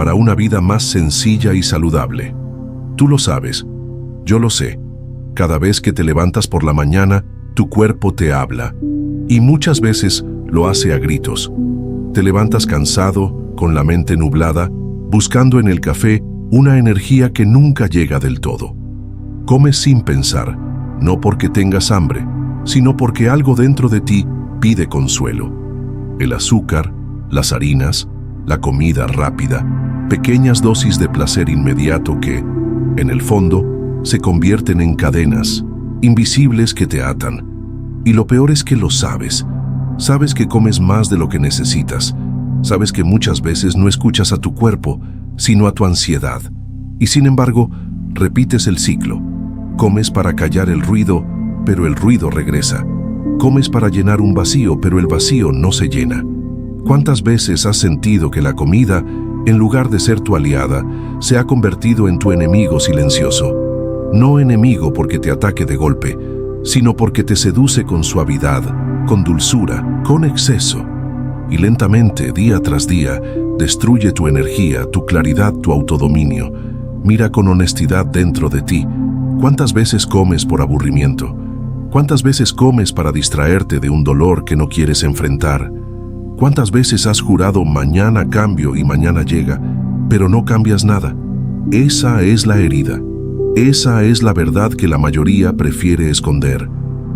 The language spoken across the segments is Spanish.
para una vida más sencilla y saludable. Tú lo sabes, yo lo sé. Cada vez que te levantas por la mañana, tu cuerpo te habla, y muchas veces lo hace a gritos. Te levantas cansado, con la mente nublada, buscando en el café una energía que nunca llega del todo. Comes sin pensar, no porque tengas hambre, sino porque algo dentro de ti pide consuelo. El azúcar, las harinas, la comida rápida, pequeñas dosis de placer inmediato que, en el fondo, se convierten en cadenas, invisibles que te atan. Y lo peor es que lo sabes. Sabes que comes más de lo que necesitas. Sabes que muchas veces no escuchas a tu cuerpo, sino a tu ansiedad. Y sin embargo, repites el ciclo. Comes para callar el ruido, pero el ruido regresa. Comes para llenar un vacío, pero el vacío no se llena. ¿Cuántas veces has sentido que la comida, en lugar de ser tu aliada, se ha convertido en tu enemigo silencioso? No enemigo porque te ataque de golpe, sino porque te seduce con suavidad, con dulzura, con exceso. Y lentamente, día tras día, destruye tu energía, tu claridad, tu autodominio. Mira con honestidad dentro de ti. ¿Cuántas veces comes por aburrimiento? ¿Cuántas veces comes para distraerte de un dolor que no quieres enfrentar? ¿Cuántas veces has jurado mañana cambio y mañana llega, pero no cambias nada? Esa es la herida. Esa es la verdad que la mayoría prefiere esconder.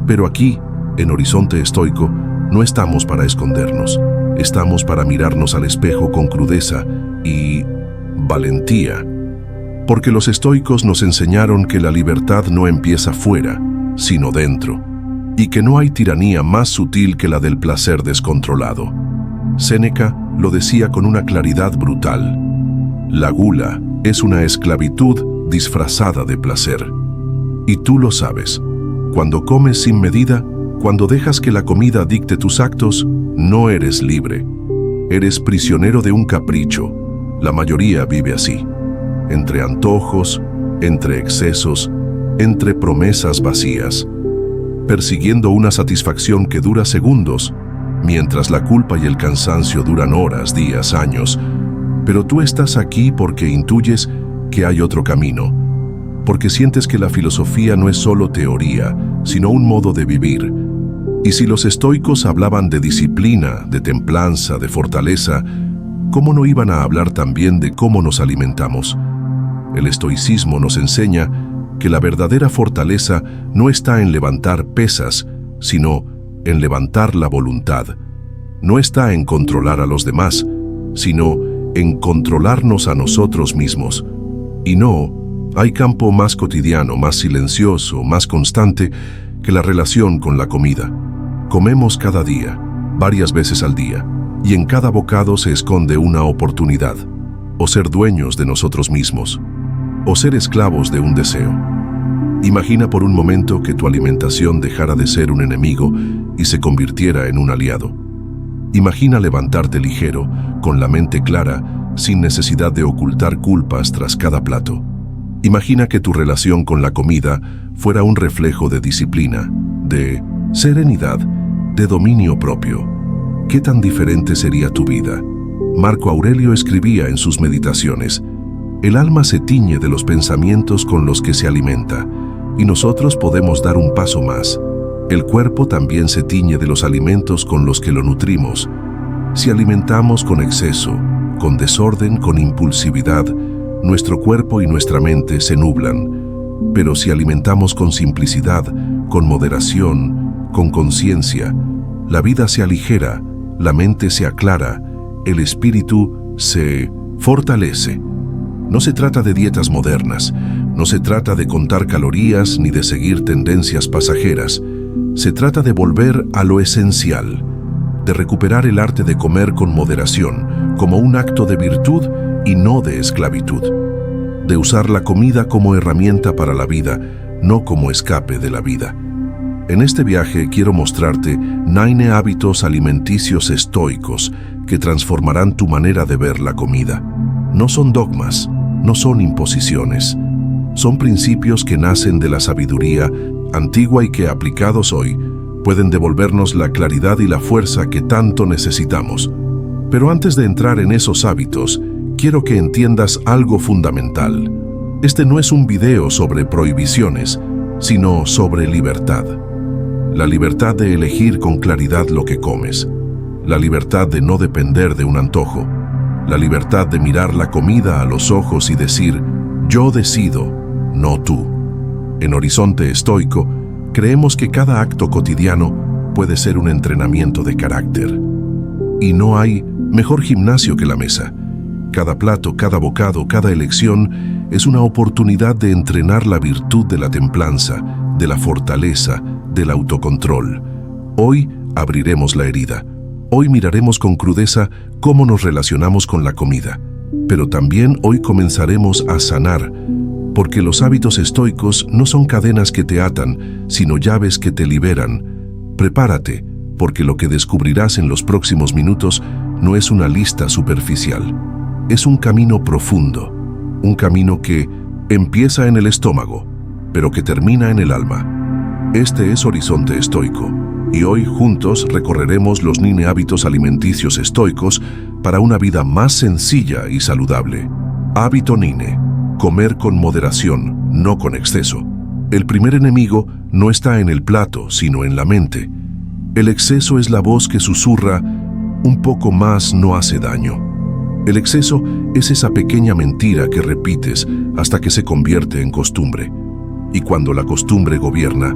Pero aquí, en Horizonte Estoico, no estamos para escondernos. Estamos para mirarnos al espejo con crudeza y valentía. Porque los estoicos nos enseñaron que la libertad no empieza fuera, sino dentro. Y que no hay tiranía más sutil que la del placer descontrolado. Séneca lo decía con una claridad brutal. La gula es una esclavitud disfrazada de placer. Y tú lo sabes. Cuando comes sin medida, cuando dejas que la comida dicte tus actos, no eres libre. Eres prisionero de un capricho. La mayoría vive así. Entre antojos, entre excesos, entre promesas vacías, persiguiendo una satisfacción que dura segundos, mientras la culpa y el cansancio duran horas, días, años. Pero tú estás aquí porque intuyes que hay otro camino, porque sientes que la filosofía no es solo teoría, sino un modo de vivir. Y si los estoicos hablaban de disciplina, de templanza, de fortaleza, ¿cómo no iban a hablar también de cómo nos alimentamos? El estoicismo nos enseña que la verdadera fortaleza no está en levantar pesas, sino en levantar la voluntad. No está en controlar a los demás, sino en controlarnos a nosotros mismos. Y no, hay campo más cotidiano, más silencioso, más constante que la relación con la comida. Comemos cada día, varias veces al día, y en cada bocado se esconde una oportunidad, o ser dueños de nosotros mismos, o ser esclavos de un deseo. Imagina por un momento que tu alimentación dejara de ser un enemigo y se convirtiera en un aliado. Imagina levantarte ligero, con la mente clara, sin necesidad de ocultar culpas tras cada plato. Imagina que tu relación con la comida fuera un reflejo de disciplina, de serenidad, de dominio propio. ¿Qué tan diferente sería tu vida? Marco Aurelio escribía en sus meditaciones: el alma se tiñe de los pensamientos con los que se alimenta, y nosotros podemos dar un paso más. El cuerpo también se tiñe de los alimentos con los que lo nutrimos. Si alimentamos con exceso, con desorden, con impulsividad, nuestro cuerpo y nuestra mente se nublan. Pero si alimentamos con simplicidad, con moderación, con conciencia, la vida se aligera, la mente se aclara, el espíritu se fortalece. No se trata de dietas modernas, no se trata de contar calorías ni de seguir tendencias pasajeras. Se trata de volver a lo esencial, de recuperar el arte de comer con moderación, como un acto de virtud y no de esclavitud. De usar la comida como herramienta para la vida, no como escape de la vida. En este viaje quiero mostrarte 9 hábitos alimenticios estoicos que transformarán tu manera de ver la comida. No son dogmas, no son imposiciones. Son principios que nacen de la sabiduría antigua y que, aplicados hoy, pueden devolvernos la claridad y la fuerza que tanto necesitamos. Pero antes de entrar en esos hábitos, quiero que entiendas algo fundamental. Este no es un video sobre prohibiciones, sino sobre libertad. La libertad de elegir con claridad lo que comes. La libertad de no depender de un antojo. La libertad de mirar la comida a los ojos y decir, yo decido, no tú. En Horizonte Estoico, creemos que cada acto cotidiano puede ser un entrenamiento de carácter. Y no hay mejor gimnasio que la mesa. Cada plato, cada bocado, cada elección es una oportunidad de entrenar la virtud de la templanza, de la fortaleza, del autocontrol. Hoy abriremos la herida. Hoy miraremos con crudeza cómo nos relacionamos con la comida. Pero también hoy comenzaremos a sanar, porque los hábitos estoicos no son cadenas que te atan, sino llaves que te liberan. Prepárate, porque lo que descubrirás en los próximos minutos no es una lista superficial. Es un camino profundo, un camino que empieza en el estómago, pero que termina en el alma. Este es Horizonte Estoico, y hoy juntos recorreremos los 9 hábitos alimenticios estoicos para una vida más sencilla y saludable. Hábito 9. Comer con moderación, no con exceso. El primer enemigo no está en el plato, sino en la mente. El exceso es la voz que susurra, un poco más no hace daño. El exceso es esa pequeña mentira que repites hasta que se convierte en costumbre. Y cuando la costumbre gobierna,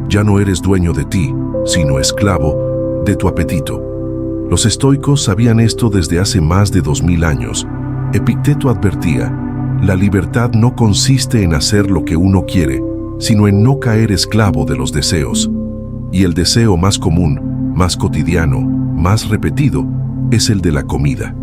ya no eres dueño de ti, sino esclavo de tu apetito. Los estoicos sabían esto desde hace más de 2000 años. Epicteto advertía, la libertad no consiste en hacer lo que uno quiere, sino en no caer esclavo de los deseos. Y el deseo más común, más cotidiano, más repetido, es el de la comida.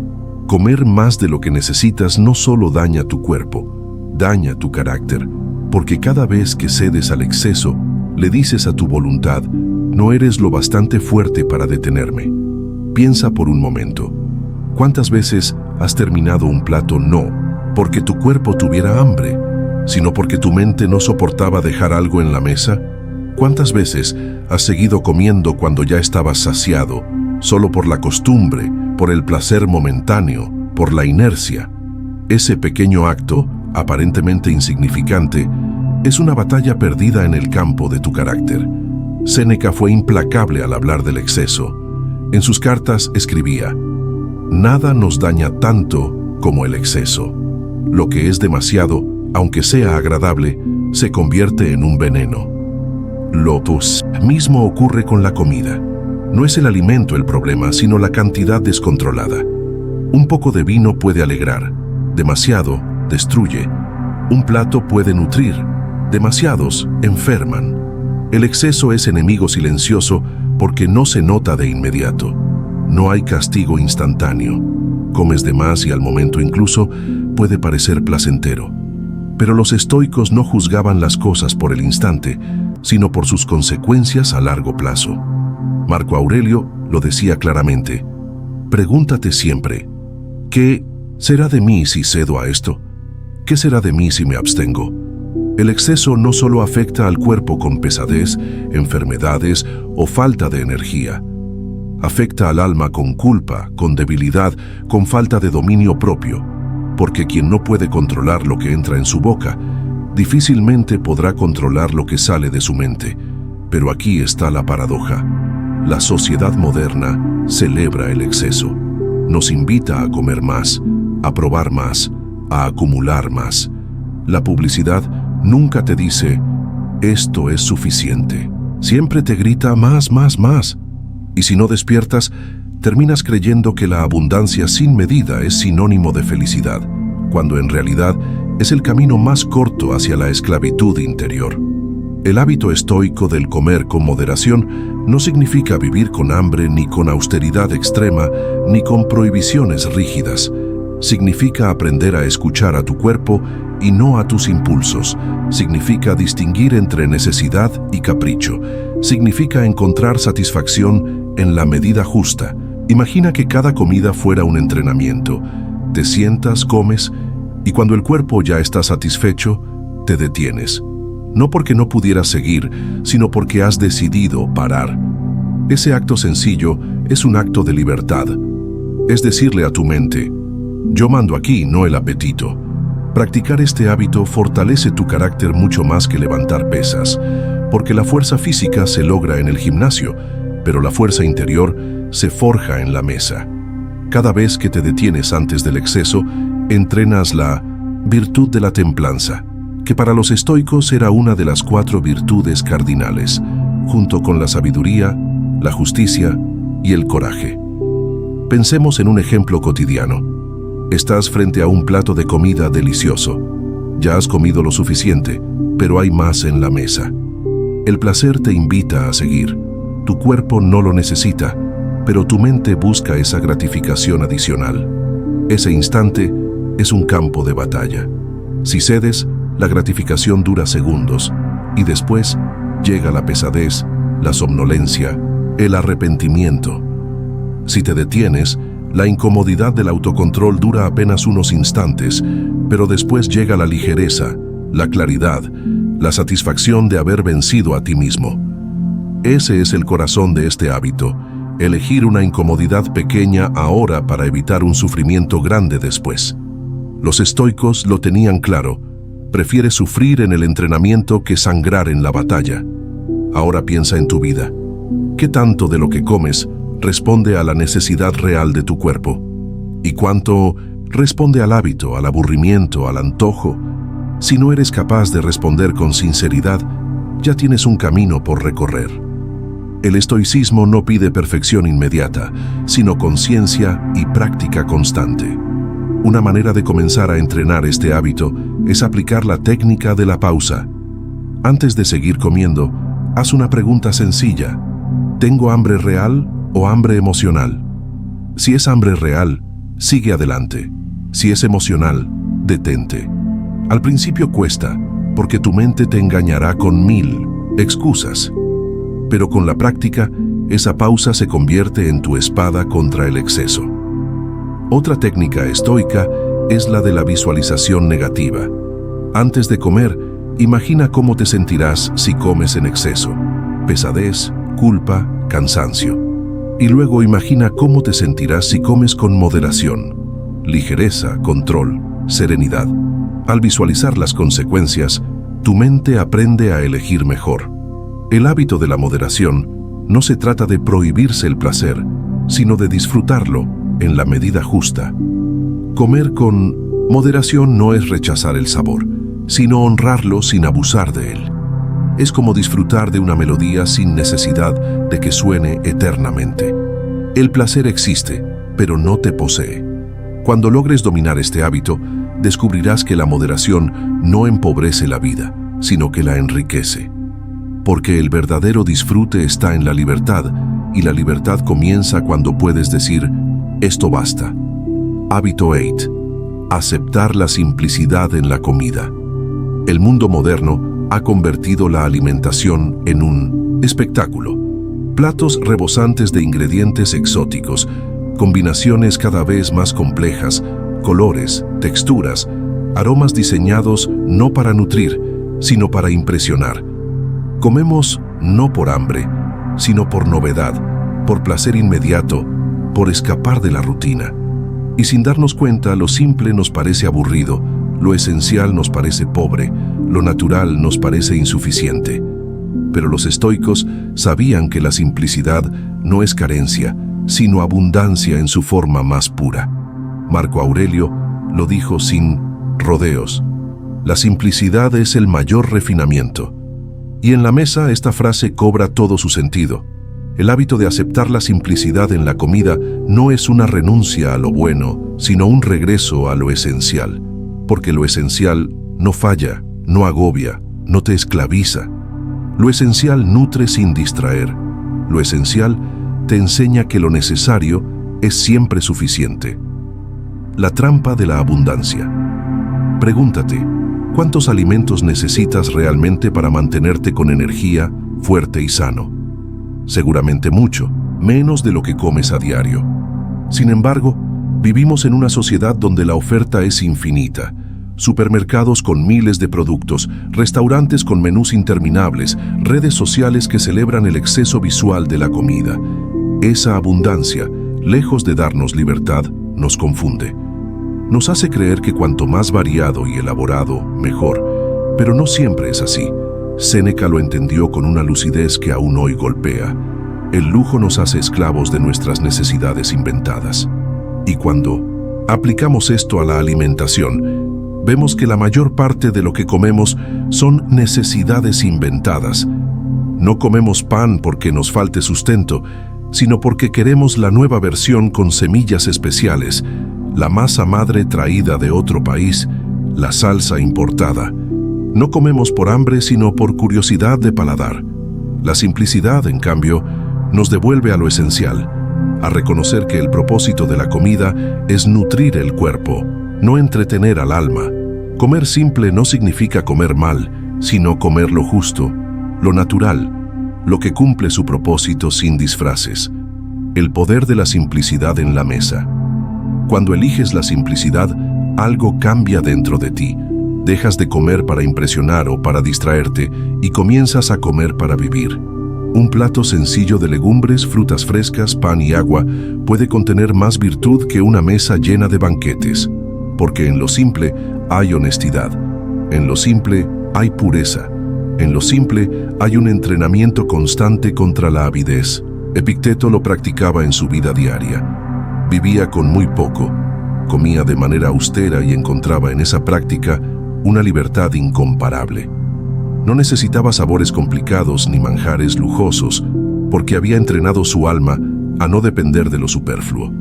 Comer más de lo que necesitas no solo daña tu cuerpo, daña tu carácter, porque cada vez que cedes al exceso, le dices a tu voluntad, no eres lo bastante fuerte para detenerme. Piensa por un momento, ¿cuántas veces has terminado un plato no porque tu cuerpo tuviera hambre, sino porque tu mente no soportaba dejar algo en la mesa? ¿Cuántas veces has seguido comiendo cuando ya estabas saciado, solo por la costumbre, por el placer momentáneo, por la inercia? Ese pequeño acto, aparentemente insignificante, es una batalla perdida en el campo de tu carácter. Séneca fue implacable al hablar del exceso. En sus cartas escribía, nada nos daña tanto como el exceso. Lo que es demasiado, aunque sea agradable, se convierte en un veneno. Lo mismo ocurre con la comida. No es el alimento el problema, sino la cantidad descontrolada. Un poco de vino puede alegrar, demasiado destruye. Un plato puede nutrir, demasiados enferman. El exceso es enemigo silencioso porque no se nota de inmediato. No hay castigo instantáneo. Comes de más y al momento incluso puede parecer placentero. Pero los estoicos no juzgaban las cosas por el instante, sino por sus consecuencias a largo plazo. Marco Aurelio lo decía claramente, pregúntate siempre, ¿qué será de mí si cedo a esto? ¿Qué será de mí si me abstengo? El exceso no solo afecta al cuerpo con pesadez, enfermedades o falta de energía. Afecta al alma con culpa, con debilidad, con falta de dominio propio, porque quien no puede controlar lo que entra en su boca, difícilmente podrá controlar lo que sale de su mente. Pero aquí está la paradoja. La sociedad moderna celebra el exceso. Nos invita a comer más, a probar más, a acumular más. La publicidad nunca te dice, esto es suficiente. Siempre te grita más, más, más. Y si no despiertas, terminas creyendo que la abundancia sin medida es sinónimo de felicidad, cuando en realidad es el camino más corto hacia la esclavitud interior. El hábito estoico del comer con moderación no significa vivir con hambre ni con austeridad extrema ni con prohibiciones rígidas. Significa aprender a escuchar a tu cuerpo y no a tus impulsos. Significa distinguir entre necesidad y capricho. Significa encontrar satisfacción en la medida justa. Imagina que cada comida fuera un entrenamiento. Te sientas, comes, y cuando el cuerpo ya está satisfecho, te detienes. No porque no pudieras seguir, sino porque has decidido parar. Ese acto sencillo es un acto de libertad. Es decirle a tu mente, Yo mando aquí, no el apetito. Practicar este hábito fortalece tu carácter mucho más que levantar pesas, porque la fuerza física se logra en el gimnasio, pero la fuerza interior se forja en la mesa. Cada vez que te detienes antes del exceso, entrenas la virtud de la templanza, que para los estoicos era una de las 4 virtudes cardinales, junto con la sabiduría, la justicia y el coraje. Pensemos en un ejemplo cotidiano. Estás frente a un plato de comida delicioso. Ya has comido lo suficiente, pero hay más en la mesa. El placer te invita a seguir. Tu cuerpo no lo necesita, pero tu mente busca esa gratificación adicional. Ese instante es un campo de batalla. Si cedes, la gratificación dura segundos, y después llega la pesadez, la somnolencia, el arrepentimiento. Si te detienes, la incomodidad del autocontrol dura apenas unos instantes, pero después llega la ligereza, la claridad, la satisfacción de haber vencido a ti mismo. Ese es el corazón de este hábito, elegir una incomodidad pequeña ahora para evitar un sufrimiento grande después. Los estoicos lo tenían claro. Prefiere sufrir en el entrenamiento que sangrar en la batalla. Ahora piensa en tu vida. ¿Qué tanto de lo que comes responde a la necesidad real de tu cuerpo? ¿Y cuánto responde al hábito, al aburrimiento, al antojo? Si no eres capaz de responder con sinceridad, ya tienes un camino por recorrer. El estoicismo no pide perfección inmediata, sino conciencia y práctica constante. Una manera de comenzar a entrenar este hábito es aplicar la técnica de la pausa. Antes de seguir comiendo, haz una pregunta sencilla. ¿Tengo hambre real o hambre emocional? Si es hambre real, sigue adelante. Si es emocional, detente. Al principio cuesta, porque tu mente te engañará con 1000 excusas. Pero con la práctica, esa pausa se convierte en tu espada contra el exceso. Otra técnica estoica es la de la visualización negativa. Antes de comer, imagina cómo te sentirás si comes en exceso. Pesadez, culpa, cansancio. Y luego imagina cómo te sentirás si comes con moderación. Ligereza, control, serenidad. Al visualizar las consecuencias, tu mente aprende a elegir mejor. El hábito de la moderación no se trata de prohibirse el placer, sino de disfrutarlo en la medida justa. Comer con moderación no es rechazar el sabor, sino honrarlo sin abusar de él. Es como disfrutar de una melodía sin necesidad de que suene eternamente. El placer existe, pero no te posee. Cuando logres dominar este hábito, descubrirás que la moderación no empobrece la vida, sino que la enriquece. Porque el verdadero disfrute está en la libertad, y la libertad comienza cuando puedes decir, esto basta. Hábito 8. Aceptar la simplicidad en la comida. El mundo moderno ha convertido la alimentación en un espectáculo. Platos rebosantes de ingredientes exóticos, combinaciones cada vez más complejas, colores, texturas, aromas diseñados no para nutrir, sino para impresionar. Comemos no por hambre, sino por novedad, por placer inmediato, por escapar de la rutina. Y sin darnos cuenta, lo simple nos parece aburrido, lo esencial nos parece pobre, lo natural nos parece insuficiente. Pero los estoicos sabían que la simplicidad no es carencia, sino abundancia en su forma más pura. Marco Aurelio lo dijo sin rodeos. La simplicidad es el mayor refinamiento. Y en la mesa esta frase cobra todo su sentido. El hábito de aceptar la simplicidad en la comida no es una renuncia a lo bueno, sino un regreso a lo esencial. Porque lo esencial no falla, no agobia, no te esclaviza. Lo esencial nutre sin distraer. Lo esencial te enseña que lo necesario es siempre suficiente. La trampa de la abundancia. Pregúntate, ¿cuántos alimentos necesitas realmente para mantenerte con energía, fuerte y sano? Seguramente mucho, menos de lo que comes a diario. Sin embargo, vivimos en una sociedad donde la oferta es infinita. Supermercados con miles de productos, restaurantes con menús interminables, redes sociales que celebran el exceso visual de la comida. Esa abundancia, lejos de darnos libertad, nos confunde. Nos hace creer que cuanto más variado y elaborado, mejor, pero no siempre es así. Séneca lo entendió con una lucidez que aún hoy golpea. El lujo nos hace esclavos de nuestras necesidades inventadas. Y cuando aplicamos esto a la alimentación, vemos que la mayor parte de lo que comemos son necesidades inventadas. No comemos pan porque nos falte sustento, sino porque queremos la nueva versión con semillas especiales, la masa madre traída de otro país, la salsa importada. No comemos por hambre, sino por curiosidad de paladar. La simplicidad, en cambio, nos devuelve a lo esencial, a reconocer que el propósito de la comida es nutrir el cuerpo, no entretener al alma. Comer simple no significa comer mal, sino comer lo justo, lo natural, lo que cumple su propósito sin disfraces. El poder de la simplicidad en la mesa. Cuando eliges la simplicidad, algo cambia dentro de ti. Dejas de comer para impresionar o para distraerte y comienzas a comer para vivir. Un plato sencillo de legumbres, frutas frescas, pan y agua puede contener más virtud que una mesa llena de banquetes, porque en lo simple hay honestidad, en lo simple hay pureza, en lo simple hay un entrenamiento constante contra la avidez. Epicteto lo practicaba en su vida diaria. Vivía con muy poco, comía de manera austera y encontraba en esa práctica una libertad incomparable. No necesitaba sabores complicados ni manjares lujosos, porque había entrenado su alma a no depender de lo superfluo.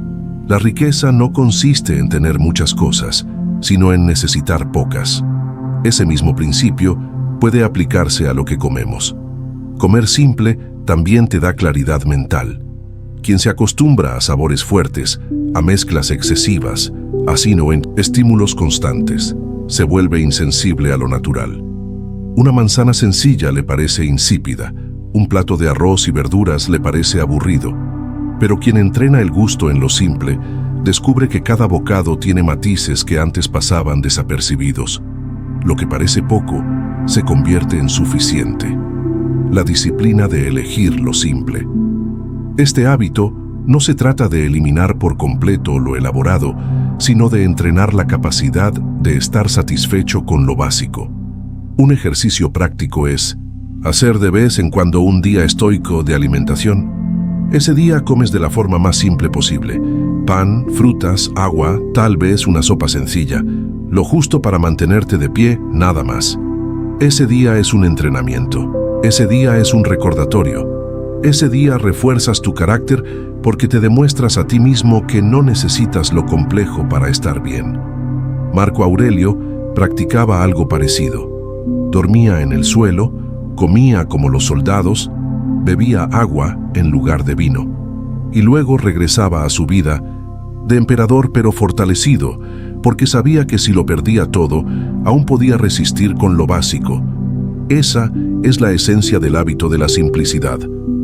La riqueza no consiste en tener muchas cosas, sino en necesitar pocas. Ese mismo principio puede aplicarse a lo que comemos. Comer simple también te da claridad mental. Quien se acostumbra a sabores fuertes, a mezclas excesivas, así no en estímulos constantes, se vuelve insensible a lo natural. Una manzana sencilla le parece insípida, un plato de arroz y verduras le parece aburrido, pero quien entrena el gusto en lo simple, descubre que cada bocado tiene matices que antes pasaban desapercibidos. Lo que parece poco se convierte en suficiente. La disciplina de elegir lo simple. Este hábito no se trata de eliminar por completo lo elaborado, sino de entrenar la capacidad de estar satisfecho con lo básico. Un ejercicio práctico es hacer de vez en cuando un día estoico de alimentación. Ese día comes de la forma más simple posible. Pan, frutas, agua, tal vez una sopa sencilla. Lo justo para mantenerte de pie, nada más. Ese día es un entrenamiento. Ese día es un recordatorio. Ese día refuerzas tu carácter porque te demuestras a ti mismo que no necesitas lo complejo para estar bien. Marco Aurelio practicaba algo parecido. Dormía en el suelo, comía como los soldados, bebía agua en lugar de vino, y luego regresaba a su vida de emperador pero fortalecido, porque sabía que si lo perdía todo, aún podía resistir con lo básico. Esa es la esencia del hábito de la simplicidad,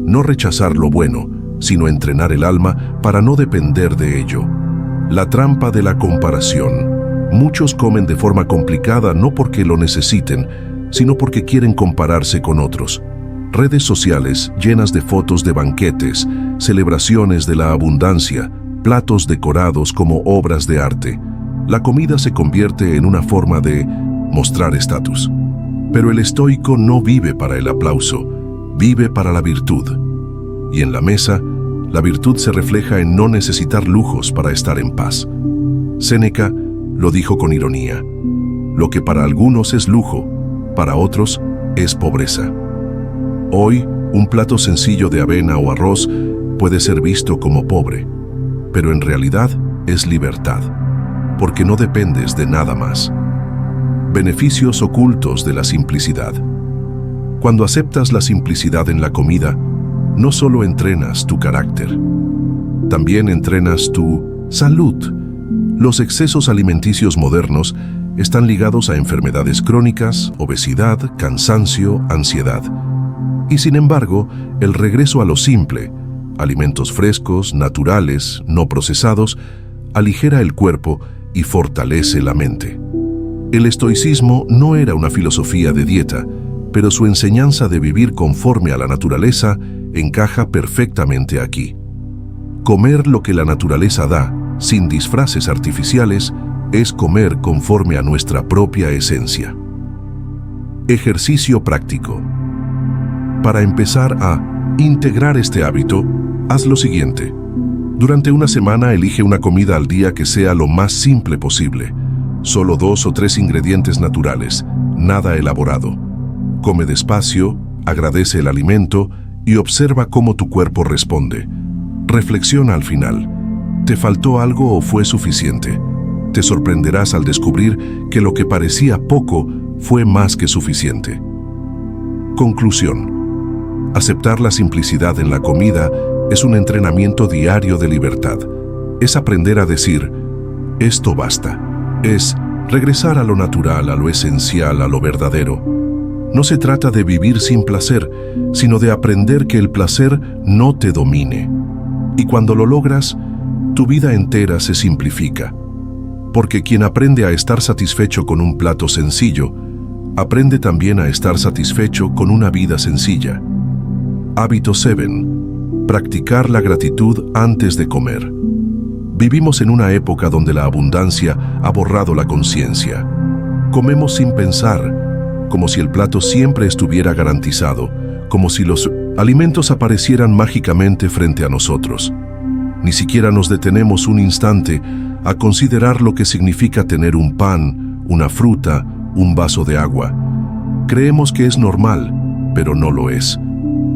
no rechazar lo bueno, sino entrenar el alma para no depender de ello. La trampa de la comparación. Muchos comen de forma complicada no porque lo necesiten, sino porque quieren compararse con otros. Redes sociales llenas de fotos de banquetes, celebraciones de la abundancia, platos decorados como obras de arte. La comida se convierte en una forma de mostrar estatus. Pero el estoico no vive para el aplauso, vive para la virtud. Y en la mesa, la virtud se refleja en no necesitar lujos para estar en paz. Séneca lo dijo con ironía. Lo que para algunos es lujo, para otros es pobreza. Hoy, un plato sencillo de avena o arroz puede ser visto como pobre, pero en realidad es libertad, porque no dependes de nada más. Beneficios ocultos de la simplicidad. Cuando aceptas la simplicidad en la comida, no solo entrenas tu carácter, también entrenas tu salud. Los excesos alimenticios modernos están ligados a enfermedades crónicas, obesidad, cansancio, ansiedad. Y sin embargo, el regreso a lo simple, alimentos frescos, naturales, no procesados, aligera el cuerpo y fortalece la mente. El estoicismo no era una filosofía de dieta, pero su enseñanza de vivir conforme a la naturaleza encaja perfectamente aquí. Comer lo que la naturaleza da, sin disfraces artificiales, es comer conforme a nuestra propia esencia. Ejercicio práctico. Para empezar a integrar este hábito, haz lo siguiente. Durante una semana elige una comida al día que sea lo más simple posible. Solo 2 o 3 ingredientes naturales, nada elaborado. Come despacio, agradece el alimento y observa cómo tu cuerpo responde. Reflexiona al final. ¿Te faltó algo o fue suficiente? Te sorprenderás al descubrir que lo que parecía poco fue más que suficiente. Conclusión. Aceptar la simplicidad en la comida es un entrenamiento diario de libertad. Es aprender a decir, esto basta. Es regresar a lo natural, a lo esencial, a lo verdadero. No se trata de vivir sin placer, sino de aprender que el placer no te domine. Y cuando lo logras, tu vida entera se simplifica. Porque quien aprende a estar satisfecho con un plato sencillo, aprende también a estar satisfecho con una vida sencilla. Hábito 7. Practicar la gratitud antes de comer. Vivimos en una época donde la abundancia ha borrado la conciencia. Comemos sin pensar, como si el plato siempre estuviera garantizado, como si los alimentos aparecieran mágicamente frente a nosotros. Ni siquiera nos detenemos un instante a considerar lo que significa tener un pan, una fruta, un vaso de agua. Creemos que es normal, pero no lo es.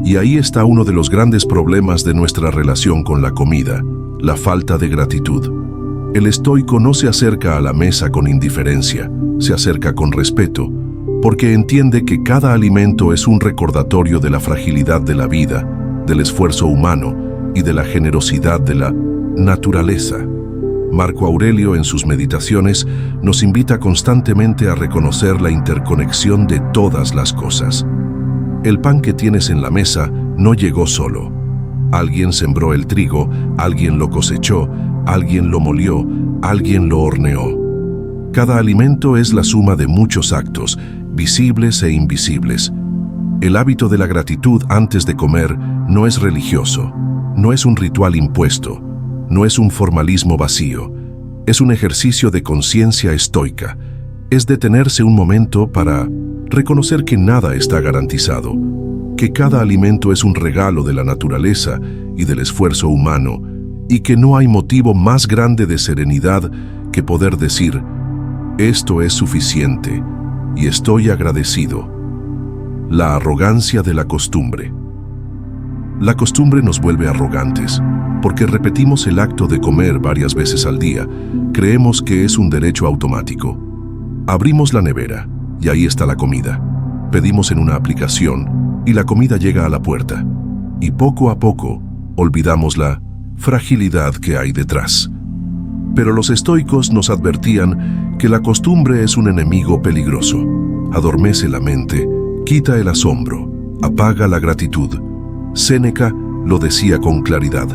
Y ahí está uno de los grandes problemas de nuestra relación con la comida, la falta de gratitud. El estoico no se acerca a la mesa con indiferencia, se acerca con respeto, porque entiende que cada alimento es un recordatorio de la fragilidad de la vida, del esfuerzo humano y de la generosidad de la naturaleza. Marco Aurelio, en sus meditaciones, nos invita constantemente a reconocer la interconexión de todas las cosas. El pan que tienes en la mesa no llegó solo. Alguien sembró el trigo, alguien lo cosechó, alguien lo molió, alguien lo horneó. Cada alimento es la suma de muchos actos, visibles e invisibles. El hábito de la gratitud antes de comer no es religioso, no es un ritual impuesto, no es un formalismo vacío, es un ejercicio de conciencia estoica. Es detenerse un momento para reconocer que nada está garantizado, que cada alimento es un regalo de la naturaleza y del esfuerzo humano, y que no hay motivo más grande de serenidad que poder decir, esto es suficiente y estoy agradecido. La arrogancia de la costumbre. La costumbre nos vuelve arrogantes, porque repetimos el acto de comer varias veces al día. Creemos que es un derecho automático. Abrimos la nevera y ahí está la comida. Pedimos en una aplicación y la comida llega a la puerta. Y poco a poco olvidamos la fragilidad que hay detrás. Pero los estoicos nos advertían que la costumbre es un enemigo peligroso. Adormece la mente, quita el asombro, apaga la gratitud. Séneca lo decía con claridad.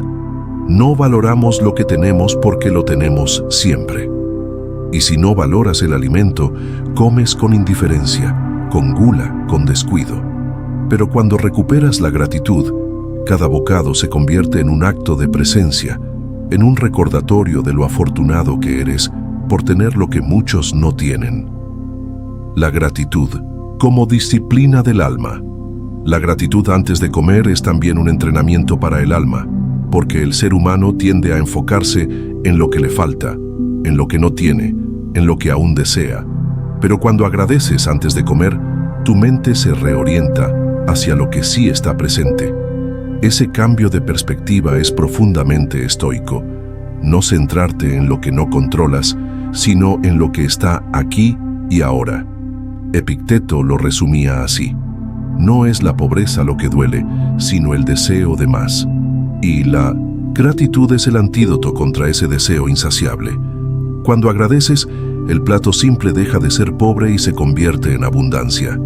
No valoramos lo que tenemos porque lo tenemos siempre. Y si no valoras el alimento, comes con indiferencia, con gula, con descuido. Pero cuando recuperas la gratitud, cada bocado se convierte en un acto de presencia, en un recordatorio de lo afortunado que eres por tener lo que muchos no tienen. La gratitud como disciplina del alma. La gratitud antes de comer es también un entrenamiento para el alma, porque el ser humano tiende a enfocarse en lo que le falta, en lo que no tiene, en lo que aún desea. Pero cuando agradeces antes de comer, tu mente se reorienta hacia lo que sí está presente. Ese cambio de perspectiva es profundamente estoico. No centrarte en lo que no controlas, sino en lo que está aquí y ahora. Epicteto lo resumía así. No es la pobreza lo que duele, sino el deseo de más. Y la gratitud es el antídoto contra ese deseo insaciable. Cuando agradeces, el plato simple deja de ser pobre y se convierte en abundancia.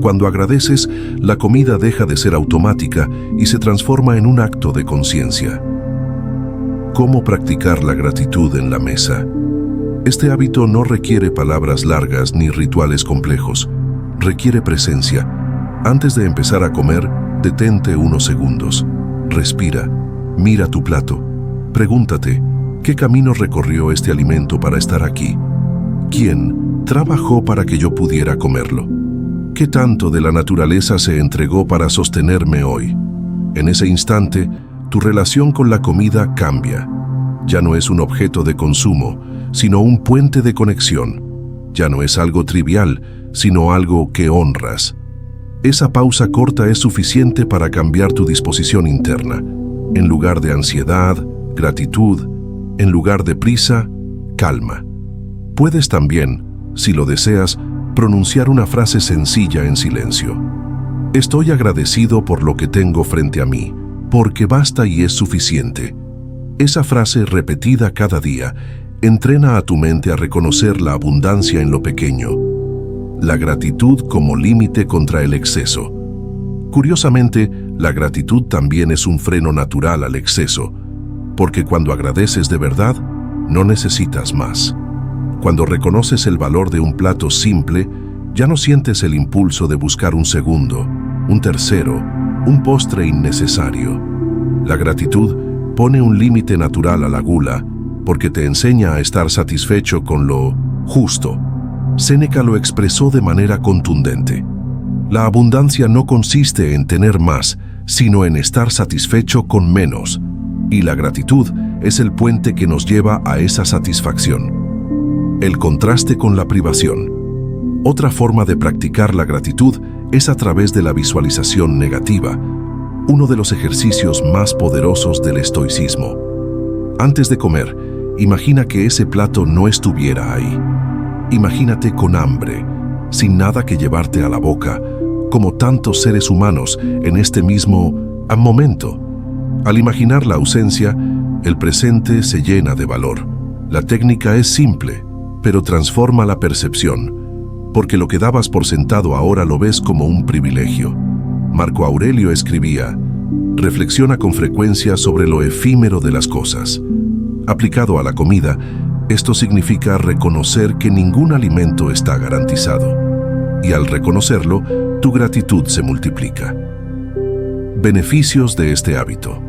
Cuando agradeces, la comida deja de ser automática y se transforma en un acto de conciencia. ¿Cómo practicar la gratitud en la mesa? Este hábito no requiere palabras largas ni rituales complejos. Requiere presencia. Antes de empezar a comer, detente unos segundos. Respira. Mira tu plato. Pregúntate, ¿Qué camino recorrió este alimento para estar aquí? ¿Quién trabajó para que yo pudiera comerlo? ¿Qué tanto de la naturaleza se entregó para sostenerme hoy? En ese instante, tu relación con la comida cambia. Ya no es un objeto de consumo, sino un puente de conexión. Ya no es algo trivial, sino algo que honras. Esa pausa corta es suficiente para cambiar tu disposición interna. En lugar de ansiedad, gratitud; en lugar de prisa, calma. Puedes también, si lo deseas, pronunciar una frase sencilla en silencio. Estoy agradecido por lo que tengo frente a mí, porque basta y es suficiente. Esa frase repetida cada día entrena a tu mente a reconocer la abundancia en lo pequeño. La gratitud como límite contra el exceso. Curiosamente, la gratitud también es un freno natural al exceso, porque cuando agradeces de verdad, no necesitas más. Cuando reconoces el valor de un plato simple, ya no sientes el impulso de buscar un segundo, un tercero, un postre innecesario. La gratitud pone un límite natural a la gula, porque te enseña a estar satisfecho con lo justo. Séneca lo expresó de manera contundente. La abundancia no consiste en tener más, sino en estar satisfecho con menos. Y la gratitud es el puente que nos lleva a esa satisfacción. El contraste con la privación. Otra forma de practicar la gratitud es a través de la visualización negativa, uno de los ejercicios más poderosos del estoicismo. Antes de comer, imagina que ese plato no estuviera ahí. Imagínate con hambre, sin nada que llevarte a la boca, como tantos seres humanos en este mismo momento. Al imaginar la ausencia, el presente se llena de valor. La técnica es simple, pero transforma la percepción, porque lo que dabas por sentado ahora lo ves como un privilegio. Marco Aurelio escribía: reflexiona con frecuencia sobre lo efímero de las cosas. Aplicado a la comida, esto significa reconocer que ningún alimento está garantizado. Y al reconocerlo, tu gratitud se multiplica. Beneficios de este hábito.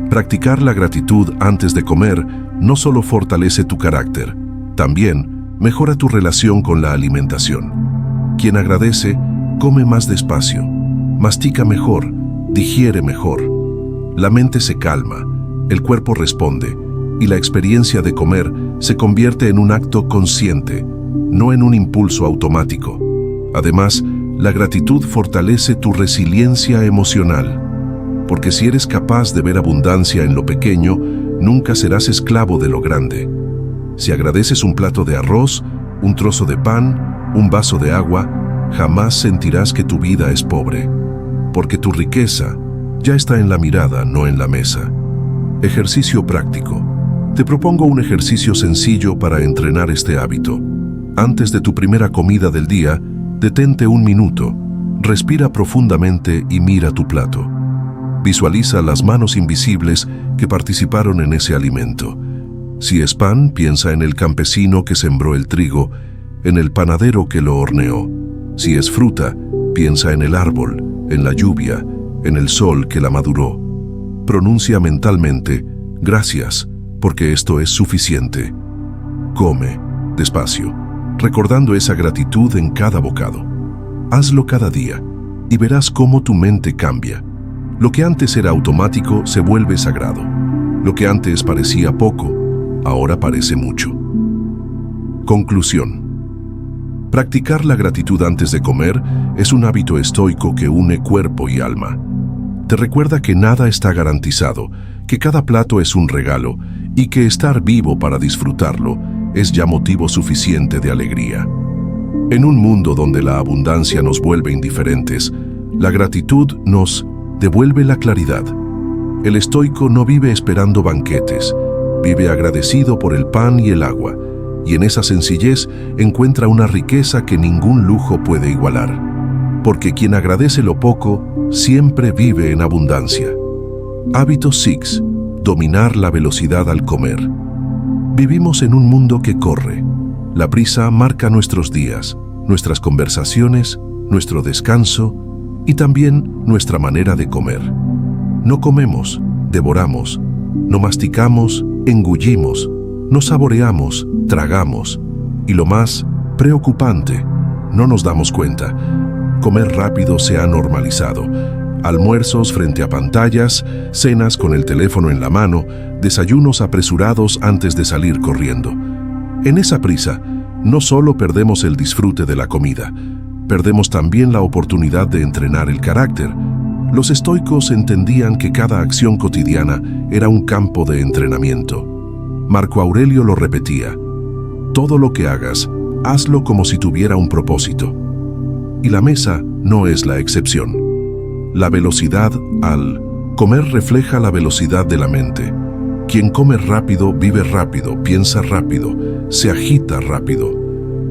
Practicar la gratitud antes de comer no solo fortalece tu carácter, también mejora tu relación con la alimentación. Quien agradece, come más despacio, mastica mejor, digiere mejor. La mente se calma, el cuerpo responde, y la experiencia de comer se convierte en un acto consciente, no en un impulso automático. Además, la gratitud fortalece tu resiliencia emocional, porque si eres capaz de ver abundancia en lo pequeño, nunca serás esclavo de lo grande. Si agradeces un plato de arroz, un trozo de pan, un vaso de agua, jamás sentirás que tu vida es pobre, porque tu riqueza ya está en la mirada, no en la mesa. Ejercicio práctico. Te propongo un ejercicio sencillo para entrenar este hábito. Antes de tu primera comida del día, detente un minuto, respira profundamente y mira tu plato. Visualiza las manos invisibles que participaron en ese alimento. Si es pan, piensa en el campesino que sembró el trigo, en el panadero que lo horneó. Si es fruta, piensa en el árbol, en la lluvia, en el sol que la maduró. Pronuncia mentalmente: gracias, porque esto es suficiente. Come despacio, recordando esa gratitud en cada bocado. Hazlo cada día y verás cómo tu mente cambia. Lo que antes era automático se vuelve sagrado. Lo que antes parecía poco, ahora parece mucho. Conclusión. Practicar la gratitud antes de comer es un hábito estoico que une cuerpo y alma. Te recuerda que nada está garantizado, que cada plato es un regalo y que estar vivo para disfrutarlo es ya motivo suficiente de alegría. En un mundo donde la abundancia nos vuelve indiferentes, la gratitud nos devuelve la claridad. El estoico no vive esperando banquetes, vive agradecido por el pan y el agua, y en esa sencillez encuentra una riqueza que ningún lujo puede igualar. Porque quien agradece lo poco, siempre vive en abundancia. Hábito 6. Dominar la velocidad al comer. Vivimos en un mundo que corre. La prisa marca nuestros días, nuestras conversaciones, nuestro descanso y también nuestra manera de comer. No comemos, devoramos. No masticamos, engullimos, nos saboreamos, tragamos. Y lo más preocupante, no nos damos cuenta. Comer rápido se ha normalizado. Almuerzos frente a pantallas, cenas con el teléfono en la mano, desayunos apresurados antes de salir corriendo. En esa prisa, no solo perdemos el disfrute de la comida, perdemos también la oportunidad de entrenar el carácter. Los estoicos entendían que cada acción cotidiana era un campo de entrenamiento. Marco Aurelio lo repetía: todo lo que hagas, hazlo como si tuviera un propósito. Y la mesa no es la excepción. La velocidad al comer refleja la velocidad de la mente. Quien come rápido, vive rápido, piensa rápido, se agita rápido.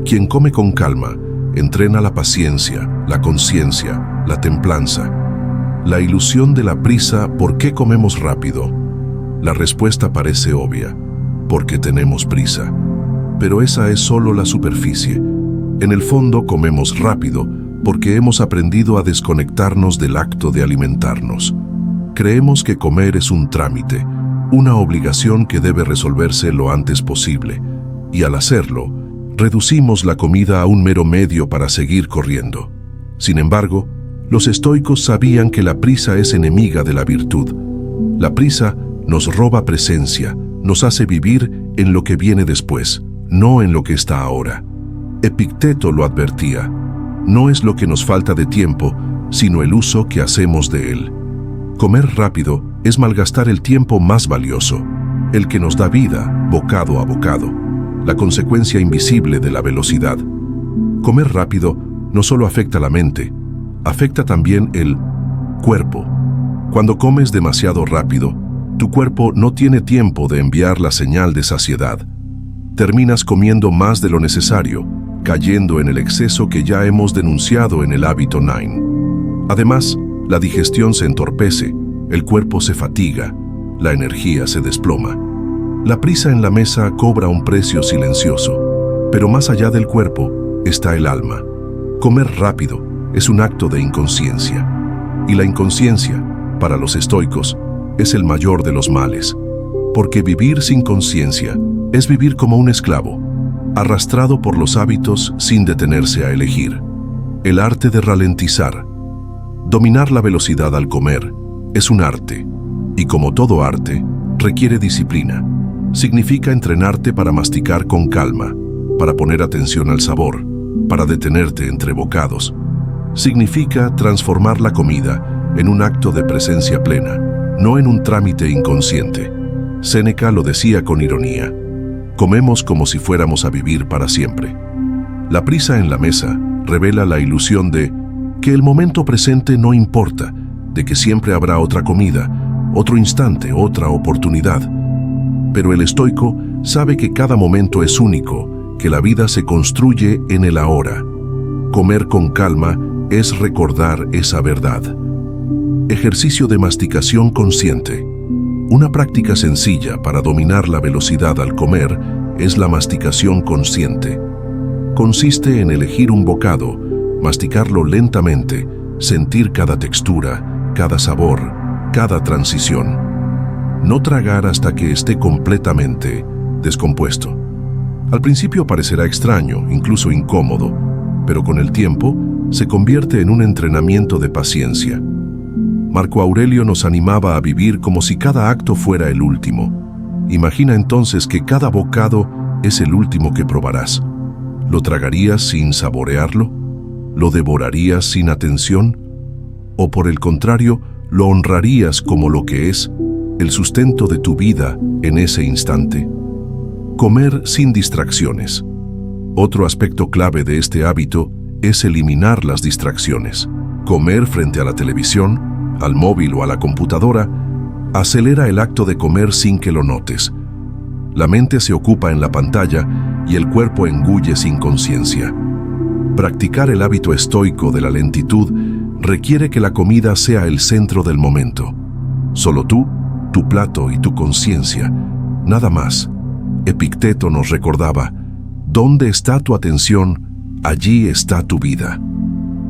Quien come con calma, entrena la paciencia, la conciencia, la templanza. La ilusión de la prisa. ¿Por qué comemos rápido? La respuesta parece obvia: porque tenemos prisa. Pero esa es solo la superficie. En el fondo comemos rápido porque hemos aprendido a desconectarnos del acto de alimentarnos. Creemos que comer es un trámite, una obligación que debe resolverse lo antes posible, y al hacerlo, reducimos la comida a un mero medio para seguir corriendo. Sin embargo, los estoicos sabían que la prisa es enemiga de la virtud. La prisa nos roba presencia, nos hace vivir en lo que viene después, no en lo que está ahora. Epicteto lo advertía: no es lo que nos falta de tiempo, sino el uso que hacemos de él. Comer rápido es malgastar el tiempo más valioso, el que nos da vida, bocado a bocado, la consecuencia invisible de la velocidad. Comer rápido no solo afecta la mente, afecta también el cuerpo. Cuando comes demasiado rápido, tu cuerpo no tiene tiempo de enviar la señal de saciedad. Terminas comiendo más de lo necesario, cayendo en el exceso que ya hemos denunciado en el hábito 9. Además, la digestión se entorpece, el cuerpo se fatiga, la energía se desploma. La prisa en la mesa cobra un precio silencioso, pero más allá del cuerpo está el alma. Comer rápido es un acto de inconsciencia, y la inconsciencia, para los estoicos, es el mayor de los males, porque vivir sin conciencia es vivir como un esclavo, arrastrado por los hábitos sin detenerse a elegir. El arte de ralentizar. Dominar la velocidad al comer es un arte, y como todo arte, requiere disciplina. Significa entrenarte para masticar con calma, para poner atención al sabor, para detenerte entre bocados. Significa transformar la comida en un acto de presencia plena, no en un trámite inconsciente. Séneca lo decía con ironía: comemos como si fuéramos a vivir para siempre. La prisa en la mesa revela la ilusión de que el momento presente no importa, de que siempre habrá otra comida, otro instante, otra oportunidad. Pero el estoico sabe que cada momento es único, que la vida se construye en el ahora. Comer con calma es recordar esa verdad. Ejercicio de masticación consciente. Una práctica sencilla para dominar la velocidad al comer es la masticación consciente. Consiste en elegir un bocado, masticarlo lentamente, sentir cada textura, cada sabor, cada transición. No tragar hasta que esté completamente descompuesto. Al principio parecerá extraño, incluso incómodo, pero con el tiempo se convierte en un entrenamiento de paciencia. Marco Aurelio nos animaba a vivir como si cada acto fuera el último. Imagina entonces que cada bocado es el último que probarás. ¿Lo tragarías sin saborearlo? ¿Lo devorarías sin atención? ¿O por el contrario, lo honrarías como lo que es, el sustento de tu vida en ese instante? Comer sin distracciones. Otro aspecto clave de este hábito es eliminar las distracciones. Comer frente a la televisión, al móvil o a la computadora, acelera el acto de comer sin que lo notes. La mente se ocupa en la pantalla y el cuerpo engulle sin conciencia. Practicar el hábito estoico de la lentitud requiere que la comida sea el centro del momento. Solo tú, tu plato y tu conciencia, nada más. Epicteto nos recordaba: ¿dónde está tu atención? Allí está tu vida.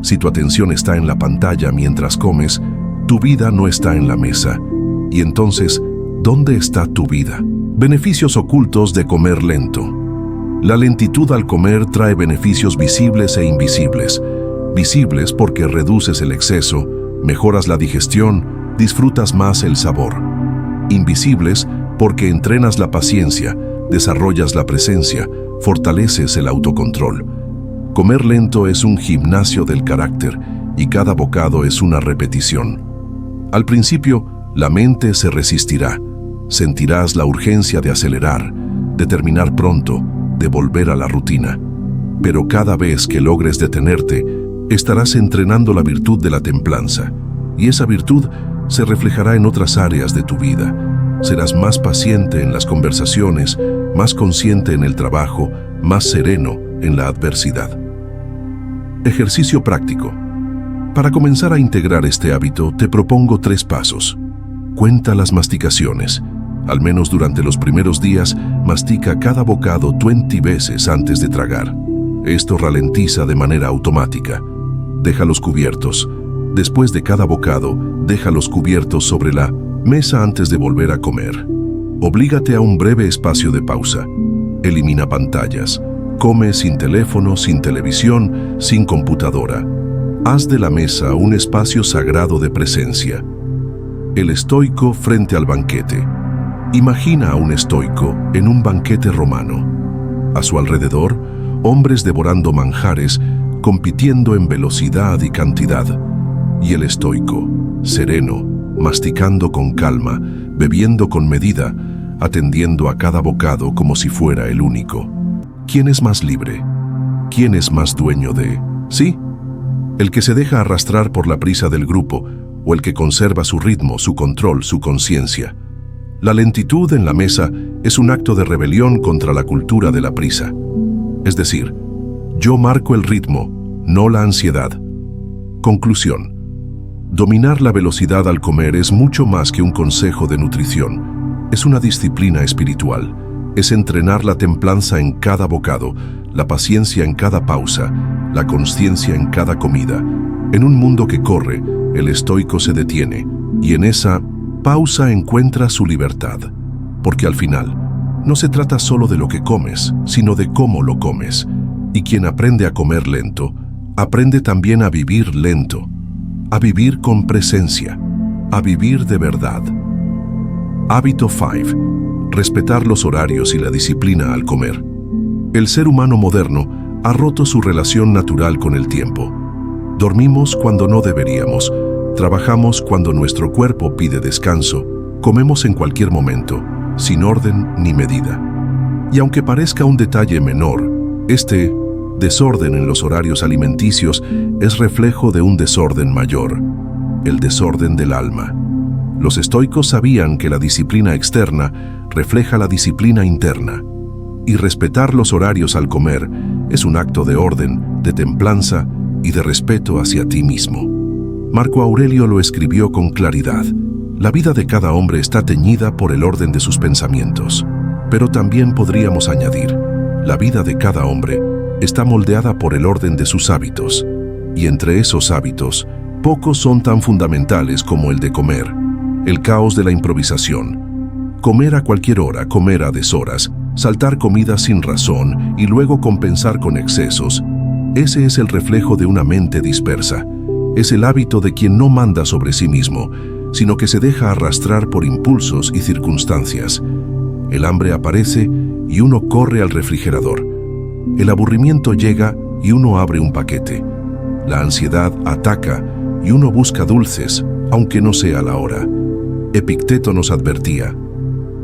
Si tu atención está en la pantalla mientras comes, tu vida no está en la mesa. Y entonces, ¿dónde está tu vida? Beneficios ocultos de comer lento. La lentitud al comer trae beneficios visibles e invisibles. Visibles porque reduces el exceso, mejoras la digestión, disfrutas más el sabor. Invisibles porque entrenas la paciencia, desarrollas la presencia, fortaleces el autocontrol. Comer lento es un gimnasio del carácter y cada bocado es una repetición. Al principio, la mente se resistirá. Sentirás la urgencia de acelerar, de terminar pronto, de volver a la rutina. Pero cada vez que logres detenerte, estarás entrenando la virtud de la templanza, y esa virtud se reflejará en otras áreas de tu vida. Serás más paciente en las conversaciones, más consciente en el trabajo, más sereno en la adversidad. Ejercicio práctico. Para comenzar a integrar este hábito, te propongo 3 pasos. Cuenta las masticaciones. Al menos durante los primeros días, mastica cada bocado 20 veces antes de tragar. Esto ralentiza de manera automática. Déjalos cubiertos. Después de cada bocado, déjalos cubiertos sobre la mesa antes de volver a comer. Oblígate a un breve espacio de pausa. Elimina pantallas. Come sin teléfono, sin televisión, sin computadora. Haz de la mesa un espacio sagrado de presencia. El estoico frente al banquete. Imagina a un estoico en un banquete romano. A su alrededor, hombres devorando manjares, compitiendo en velocidad y cantidad. Y el estoico, sereno, masticando con calma, bebiendo con medida, atendiendo a cada bocado como si fuera el único. ¿Quién es más libre? ¿Quién es más dueño de? ¿Sí? ¿El que se deja arrastrar por la prisa del grupo o el que conserva su ritmo, su control, su conciencia? La lentitud en la mesa es un acto de rebelión contra la cultura de la prisa. Es decir, yo marco el ritmo, no la ansiedad. Conclusión. Dominar la velocidad al comer es mucho más que un consejo de nutrición. Es una disciplina espiritual. Es entrenar la templanza en cada bocado, la paciencia en cada pausa, la consciencia en cada comida. En un mundo que corre, el estoico se detiene, y en esa pausa encuentra su libertad. Porque al final, no se trata solo de lo que comes, sino de cómo lo comes. Y quien aprende a comer lento, aprende también a vivir lento, a vivir con presencia, a vivir de verdad. Hábito 5. Respetar los horarios y la disciplina al comer. El ser humano moderno ha roto su relación natural con el tiempo. Dormimos cuando no deberíamos, trabajamos cuando nuestro cuerpo pide descanso, comemos en cualquier momento, sin orden ni medida. Y aunque parezca un detalle menor, este desorden en los horarios alimenticios es reflejo de un desorden mayor, el desorden del alma. Los estoicos sabían que la disciplina externa refleja la disciplina interna, y respetar los horarios al comer es un acto de orden, de templanza y de respeto hacia ti mismo. Marco Aurelio lo escribió con claridad. La vida de cada hombre está teñida por el orden de sus pensamientos, pero también podríamos añadir, la vida de cada hombre está moldeada por el orden de sus hábitos, y entre esos hábitos, pocos son tan fundamentales como el de comer, el caos de la improvisación. Comer a cualquier hora, comer a deshoras, saltar comida sin razón y luego compensar con excesos. Ese es el reflejo de una mente dispersa. Es el hábito de quien no manda sobre sí mismo, sino que se deja arrastrar por impulsos y circunstancias. El hambre aparece y uno corre al refrigerador. El aburrimiento llega y uno abre un paquete. La ansiedad ataca y uno busca dulces, aunque no sea la hora. Epicteto nos advertía,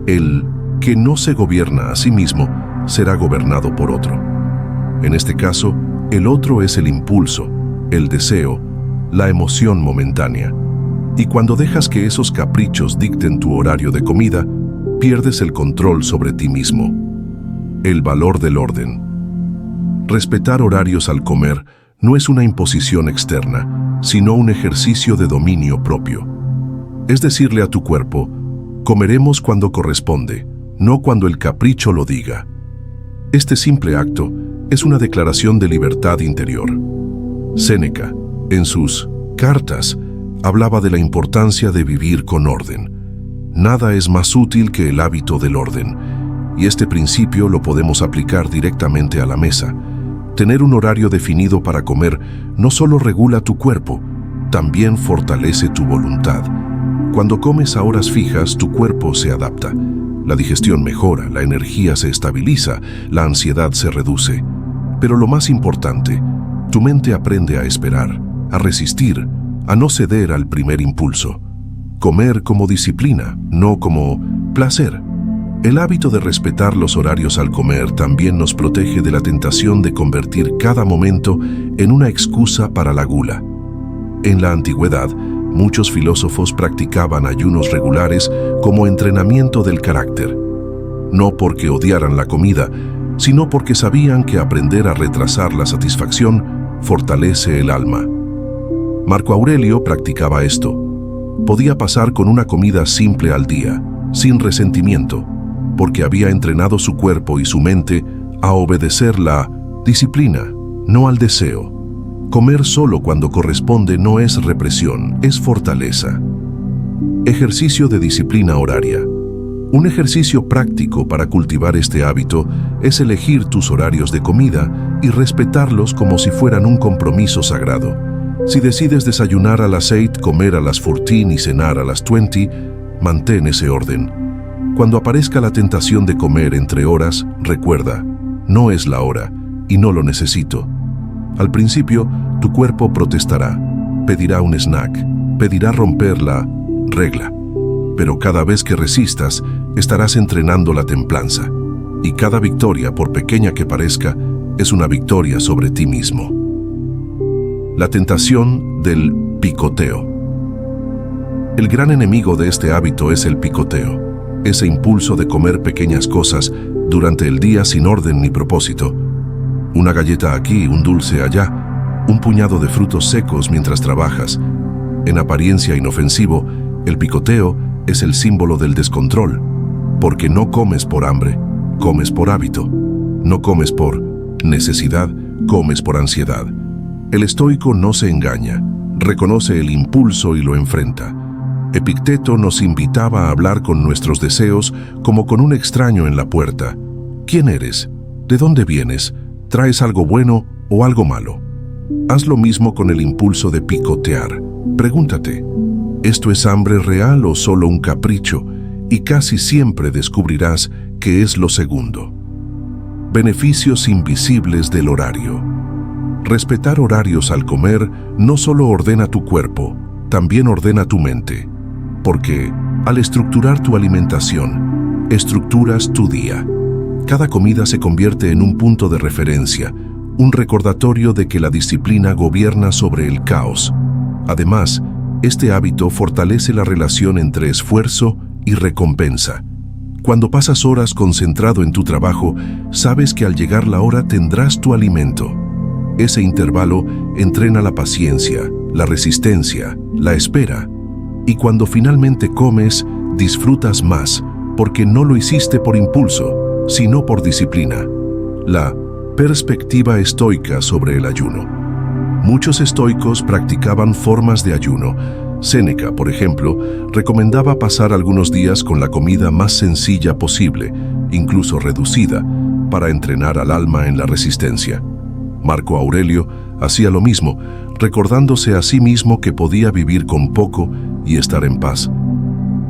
el que no se gobierna a sí mismo será gobernado por otro. En este caso, el otro es el impulso, el deseo, la emoción momentánea. Y cuando dejas que esos caprichos dicten tu horario de comida, pierdes el control sobre ti mismo. El valor del orden. Respetar horarios al comer no es una imposición externa, sino un ejercicio de dominio propio. Es decirle a tu cuerpo, comeremos cuando corresponde, no cuando el capricho lo diga. Este simple acto es una declaración de libertad interior. Séneca, en sus cartas, hablaba de la importancia de vivir con orden. Nada es más útil que el hábito del orden, y este principio lo podemos aplicar directamente a la mesa. Tener un horario definido para comer no solo regula tu cuerpo, también fortalece tu voluntad. Cuando comes a horas fijas, tu cuerpo se adapta. La digestión mejora, la energía se estabiliza, la ansiedad se reduce. Pero lo más importante, tu mente aprende a esperar, a resistir, a no ceder al primer impulso. Comer como disciplina, no como placer. El hábito de respetar los horarios al comer también nos protege de la tentación de convertir cada momento en una excusa para la gula. En la antigüedad, muchos filósofos practicaban ayunos regulares como entrenamiento del carácter. No porque odiaran la comida, sino porque sabían que aprender a retrasar la satisfacción fortalece el alma. Marco Aurelio practicaba esto. Podía pasar con una comida simple al día, sin resentimiento, porque había entrenado su cuerpo y su mente a obedecer la disciplina, no al deseo. Comer solo cuando corresponde no es represión, es fortaleza. Ejercicio de disciplina horaria. Un ejercicio práctico para cultivar este hábito es elegir tus horarios de comida y respetarlos como si fueran un compromiso sagrado. Si decides desayunar a las 8, comer a las 14 y cenar a las 20, mantén ese orden. Cuando aparezca la tentación de comer entre horas, recuerda, no es la hora y no lo necesito. Al principio, tu cuerpo protestará, pedirá un snack, pedirá romper la regla. Pero cada vez que resistas, estarás entrenando la templanza. Y cada victoria, por pequeña que parezca, es una victoria sobre ti mismo. La tentación del picoteo. El gran enemigo de este hábito es el picoteo, ese impulso de comer pequeñas cosas durante el día sin orden ni propósito. Una galleta aquí, un dulce allá, un puñado de frutos secos mientras trabajas. En apariencia inofensivo, el picoteo es el símbolo del descontrol, porque no comes por hambre, comes por hábito. No comes por necesidad, comes por ansiedad. El estoico no se engaña, reconoce el impulso y lo enfrenta. Epicteto nos invitaba a hablar con nuestros deseos como con un extraño en la puerta. ¿Quién eres? ¿De dónde vienes? ¿Traes algo bueno o algo malo? Haz lo mismo con el impulso de picotear. Pregúntate, ¿esto es hambre real o solo un capricho? Y casi siempre descubrirás que es lo segundo. Beneficios invisibles del horario. Respetar horarios al comer no solo ordena tu cuerpo, también ordena tu mente. Porque al estructurar tu alimentación, estructuras tu día. Cada comida se convierte en un punto de referencia, un recordatorio de que la disciplina gobierna sobre el caos. Además, este hábito fortalece la relación entre esfuerzo y recompensa. Cuando pasas horas concentrado en tu trabajo, sabes que al llegar la hora tendrás tu alimento. Ese intervalo entrena la paciencia, la resistencia, la espera. Y cuando finalmente comes, disfrutas más, porque no lo hiciste por impulso, sino por disciplina. La perspectiva estoica sobre el ayuno. Muchos estoicos practicaban formas de ayuno. Séneca, por ejemplo, recomendaba pasar algunos días con la comida más sencilla posible, incluso reducida, para entrenar al alma en la resistencia. Marco Aurelio hacía lo mismo, recordándose a sí mismo que podía vivir con poco y estar en paz.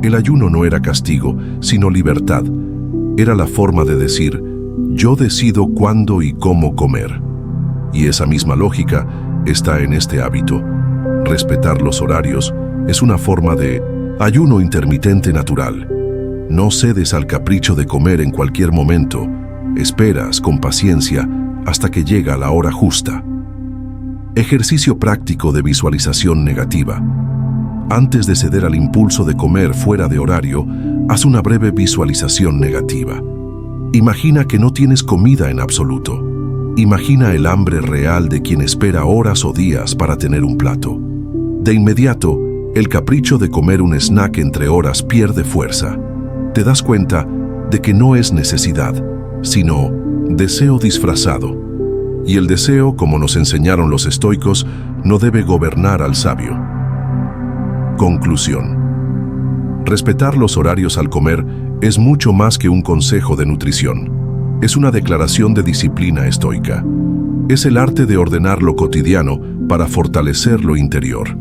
El ayuno no era castigo, sino libertad. Era la forma de decir, yo decido cuándo y cómo comer. Y esa misma lógica está en este hábito. Respetar los horarios es una forma de ayuno intermitente natural. No cedes al capricho de comer en cualquier momento. Esperas con paciencia hasta que llega la hora justa. Ejercicio práctico de visualización negativa. Antes de ceder al impulso de comer fuera de horario, haz una breve visualización negativa. Imagina que no tienes comida en absoluto. Imagina el hambre real de quien espera horas o días para tener un plato. De inmediato, el capricho de comer un snack entre horas pierde fuerza. Te das cuenta de que no es necesidad, sino deseo disfrazado. Y el deseo, como nos enseñaron los estoicos, no debe gobernar al sabio. Conclusión. Respetar los horarios al comer es mucho más que un consejo de nutrición. Es una declaración de disciplina estoica. Es el arte de ordenar lo cotidiano para fortalecer lo interior.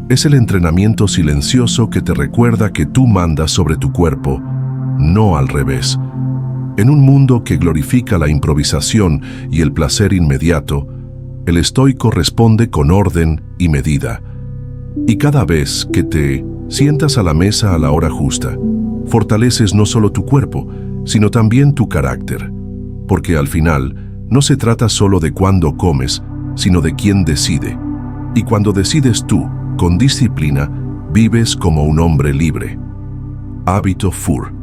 Es el entrenamiento silencioso que te recuerda que tú mandas sobre tu cuerpo, no al revés. En un mundo que glorifica la improvisación y el placer inmediato, el estoico responde con orden y medida. Y cada vez que te sientas a la mesa a la hora justa, fortaleces no solo tu cuerpo, sino también tu carácter. Porque al final, no se trata solo de cuándo comes, sino de quién decide. Y cuando decides tú, con disciplina, vives como un hombre libre. Hábito FUR.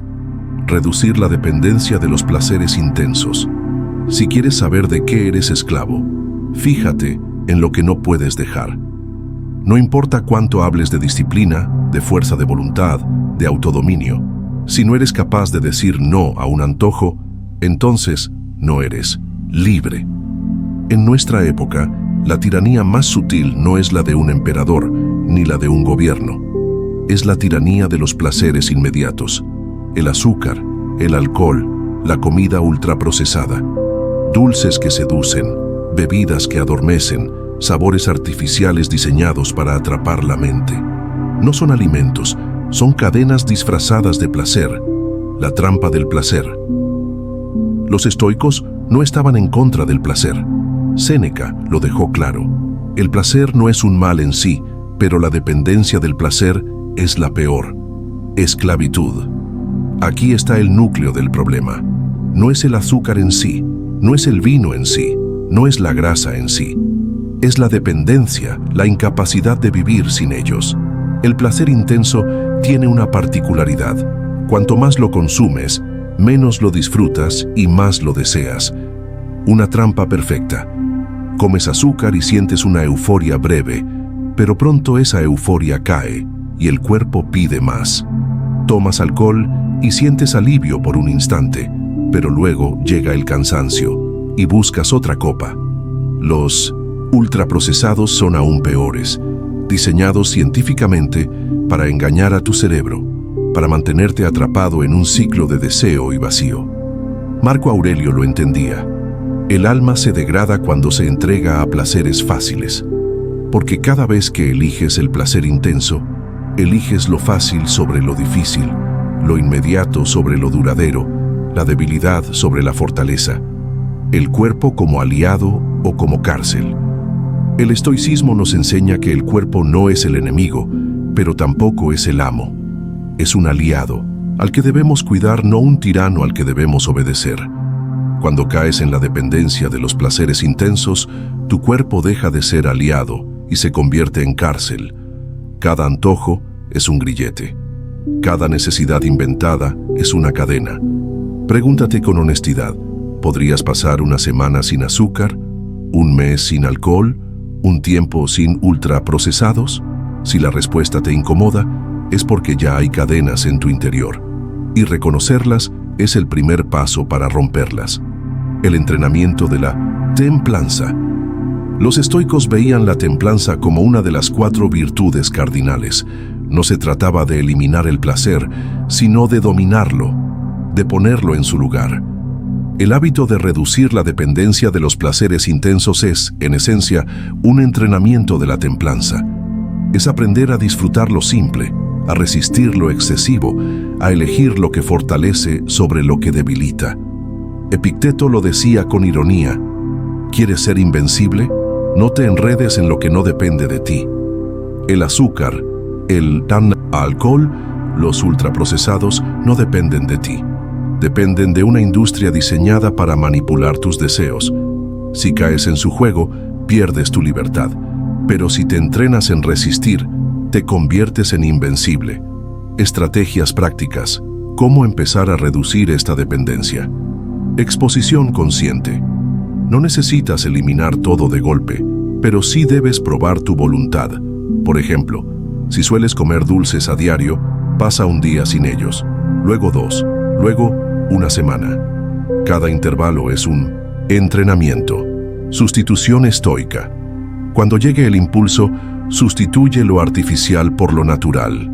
Reducir la dependencia de los placeres intensos. Si quieres saber de qué eres esclavo, fíjate en lo que no puedes dejar. No importa cuánto hables de disciplina, de fuerza de voluntad, de autodominio. Si no eres capaz de decir no a un antojo, entonces no eres libre. En nuestra época, la tiranía más sutil no es la de un emperador, ni la de un gobierno. Es la tiranía de los placeres inmediatos. El azúcar, el alcohol, la comida ultraprocesada. Dulces que seducen, bebidas que adormecen, sabores artificiales diseñados para atrapar la mente. No son alimentos, son cadenas disfrazadas de placer, la trampa del placer. Los estoicos no estaban en contra del placer. Séneca lo dejó claro. El placer no es un mal en sí, pero la dependencia del placer es la peor. Esclavitud. Aquí está el núcleo del problema. No es el azúcar en sí, no es el vino en sí, no es la grasa en sí. Es la dependencia, la incapacidad de vivir sin ellos. El placer intenso tiene una particularidad. Cuanto más lo consumes, menos lo disfrutas y más lo deseas. Una trampa perfecta. Comes azúcar y sientes una euforia breve, pero pronto esa euforia cae y el cuerpo pide más. Tomas alcohol y sientes alivio por un instante, pero luego llega el cansancio y buscas otra copa. Los ultraprocesados son aún peores, diseñados científicamente para engañar a tu cerebro, para mantenerte atrapado en un ciclo de deseo y vacío. Marco Aurelio lo entendía. El alma se degrada cuando se entrega a placeres fáciles, porque cada vez que eliges el placer intenso, eliges lo fácil sobre lo difícil, lo inmediato sobre lo duradero, la debilidad sobre la fortaleza, el cuerpo como aliado o como cárcel. El estoicismo nos enseña que el cuerpo no es el enemigo, pero tampoco es el amo. Es un aliado, al que debemos cuidar, no un tirano al que debemos obedecer. Cuando caes en la dependencia de los placeres intensos, tu cuerpo deja de ser aliado y se convierte en cárcel. Cada antojo es un grillete. Cada necesidad inventada es una cadena. Pregúntate con honestidad, ¿podrías pasar una semana sin azúcar? ¿Un mes sin alcohol? ¿Un tiempo sin ultraprocesados? Si la respuesta te incomoda, es porque ya hay cadenas en tu interior. Y reconocerlas es el primer paso para romperlas. El entrenamiento de la templanza. Los estoicos veían la templanza como una de las 4 virtudes cardinales. No se trataba de eliminar el placer, sino de dominarlo, de ponerlo en su lugar. El hábito de reducir la dependencia de los placeres intensos es, en esencia, un entrenamiento de la templanza. Es aprender a disfrutar lo simple, a resistir lo excesivo, a elegir lo que fortalece sobre lo que debilita. Epicteto lo decía con ironía: ¿quieres ser invencible? No te enredes en lo que no depende de ti. El azúcar, el alcohol, los ultraprocesados no dependen de ti. Dependen de una industria diseñada para manipular tus deseos. Si caes en su juego, pierdes tu libertad. Pero si te entrenas en resistir, te conviertes en invencible. Estrategias prácticas. ¿Cómo empezar a reducir esta dependencia? Exposición consciente. No necesitas eliminar todo de golpe, pero sí debes probar tu voluntad. Por ejemplo, si sueles comer dulces a diario, pasa un día sin ellos, luego 2, luego una semana. Cada intervalo es un entrenamiento. Sustitución estoica. Cuando llegue el impulso, sustituye lo artificial por lo natural.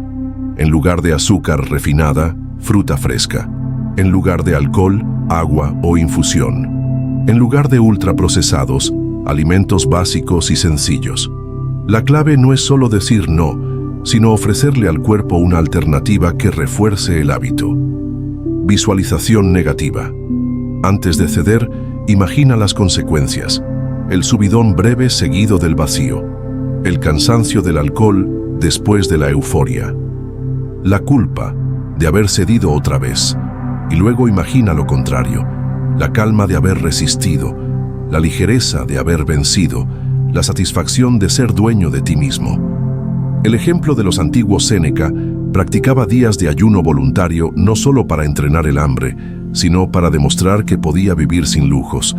En lugar de azúcar refinada, fruta fresca. En lugar de alcohol, agua o infusión. En lugar de ultraprocesados, alimentos básicos y sencillos. La clave no es solo decir no, sino ofrecerle al cuerpo una alternativa que refuerce el hábito. Visualización negativa. Antes de ceder, imagina las consecuencias. El subidón breve seguido del vacío. El cansancio del alcohol después de la euforia. La culpa de haber cedido otra vez. Y luego imagina lo contrario. La calma de haber resistido. La ligereza de haber vencido. La satisfacción de ser dueño de ti mismo. El ejemplo de los antiguos Séneca practicaba días de ayuno voluntario no solo para entrenar el hambre, sino para demostrar que podía vivir sin lujos.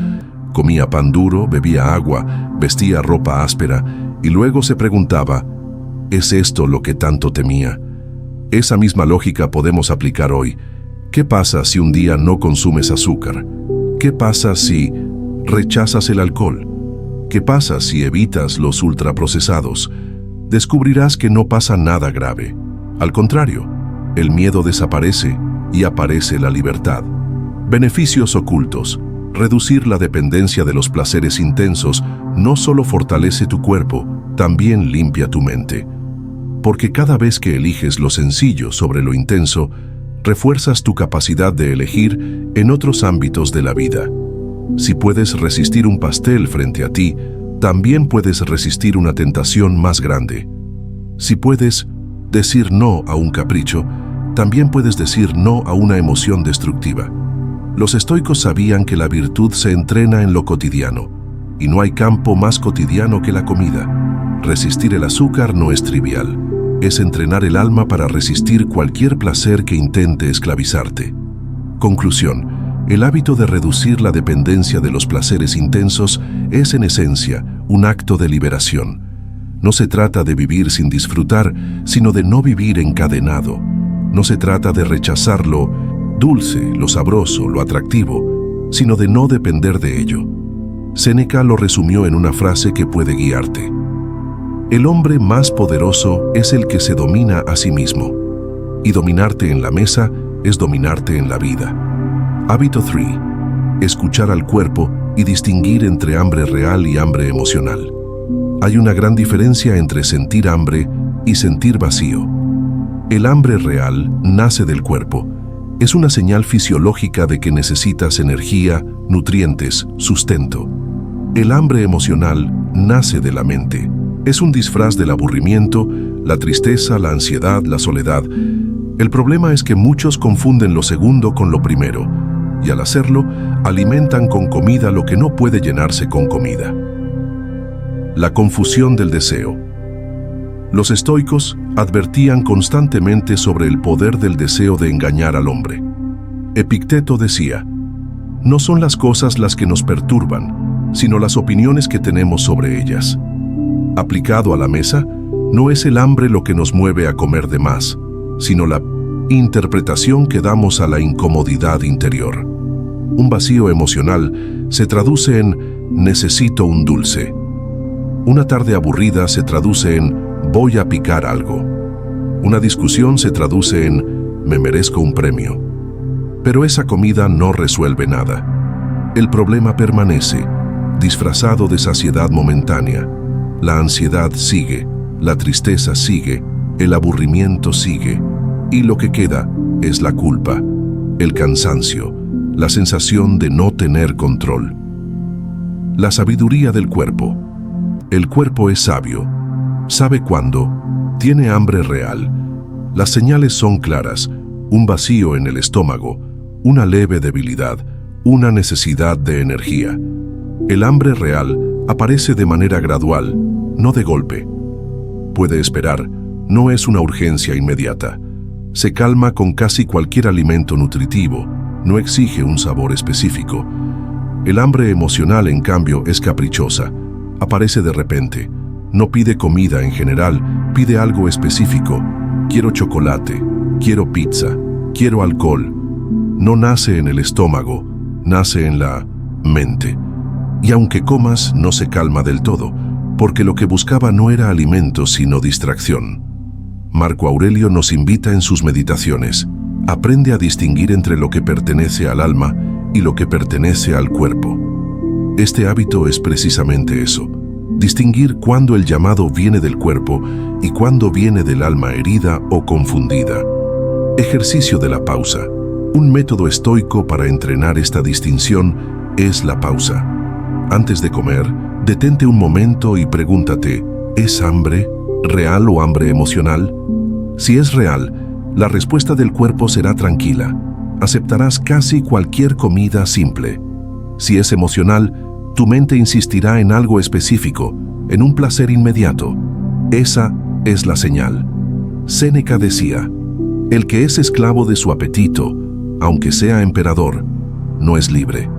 Comía pan duro, bebía agua, vestía ropa áspera y luego se preguntaba, ¿es esto lo que tanto temía? Esa misma lógica podemos aplicar hoy. ¿Qué pasa si un día no consumes azúcar? ¿Qué pasa si rechazas el alcohol? ¿Qué pasa si evitas los ultraprocesados? Descubrirás que no pasa nada grave. Al contrario, el miedo desaparece y aparece la libertad. Beneficios ocultos. Reducir la dependencia de los placeres intensos no solo fortalece tu cuerpo, también limpia tu mente. Porque cada vez que eliges lo sencillo sobre lo intenso, refuerzas tu capacidad de elegir en otros ámbitos de la vida. Si puedes resistir un pastel frente a ti, también puedes resistir una tentación más grande. Si puedes decir no a un capricho, también puedes decir no a una emoción destructiva. Los estoicos sabían que la virtud se entrena en lo cotidiano, y no hay campo más cotidiano que la comida. Resistir el azúcar no es trivial, es entrenar el alma para resistir cualquier placer que intente esclavizarte. Conclusión: el hábito de reducir la dependencia de los placeres intensos es en esencia un acto de liberación. No se trata de vivir sin disfrutar, sino de no vivir encadenado. No se trata de rechazar lo dulce, lo sabroso, lo atractivo, sino de no depender de ello. Séneca lo resumió en una frase que puede guiarte. El hombre más poderoso es el que se domina a sí mismo. Y dominarte en la mesa es dominarte en la vida. Hábito 3. Escuchar al cuerpo y distinguir entre hambre real y hambre emocional. Hay una gran diferencia entre sentir hambre y sentir vacío. El hambre real nace del cuerpo. Es una señal fisiológica de que necesitas energía, nutrientes, sustento. El hambre emocional nace de la mente. Es un disfraz del aburrimiento, la tristeza, la ansiedad, la soledad. El problema es que muchos confunden lo segundo con lo primero, y al hacerlo, alimentan con comida lo que no puede llenarse con comida. La confusión del deseo. Los estoicos advertían constantemente sobre el poder del deseo de engañar al hombre. Epicteto decía, no son las cosas las que nos perturban, sino las opiniones que tenemos sobre ellas. Aplicado a la mesa, no es el hambre lo que nos mueve a comer de más, sino la interpretación que damos a la incomodidad interior. Un vacío emocional se traduce en necesito un dulce. Una tarde aburrida se traduce en voy a picar algo. Una discusión se traduce en me merezco un premio. Pero esa comida no resuelve nada. El problema permanece, disfrazado de saciedad momentánea. La ansiedad sigue, la tristeza sigue, el aburrimiento sigue, y lo que queda es la culpa, el cansancio, la sensación de no tener control. La sabiduría del cuerpo. El cuerpo es sabio, sabe cuándo, tiene hambre real. Las señales son claras, un vacío en el estómago, una leve debilidad, una necesidad de energía. El hambre real aparece de manera gradual, no de golpe. Puede esperar, no es una urgencia inmediata. Se calma con casi cualquier alimento nutritivo, no exige un sabor específico. El hambre emocional, en cambio, es caprichosa. Aparece de repente. No pide comida en general, pide algo específico. Quiero chocolate, quiero pizza, quiero alcohol. No nace en el estómago, nace en la mente. Y aunque comas, no se calma del todo, porque lo que buscaba no era alimento sino distracción. Marco Aurelio nos invita en sus meditaciones: aprende a distinguir entre lo que pertenece al alma y lo que pertenece al cuerpo. Este hábito es precisamente eso: distinguir cuándo el llamado viene del cuerpo y cuándo viene del alma herida o confundida. Ejercicio de la pausa. Un método estoico para entrenar esta distinción es la pausa. Antes de comer, detente un momento y pregúntate: ¿es hambre real o hambre emocional? Si es real, la respuesta del cuerpo será tranquila. Aceptarás casi cualquier comida simple. Si es emocional, tu mente insistirá en algo específico, en un placer inmediato. Esa es la señal. Séneca decía: el que es esclavo de su apetito, aunque sea emperador, no es libre.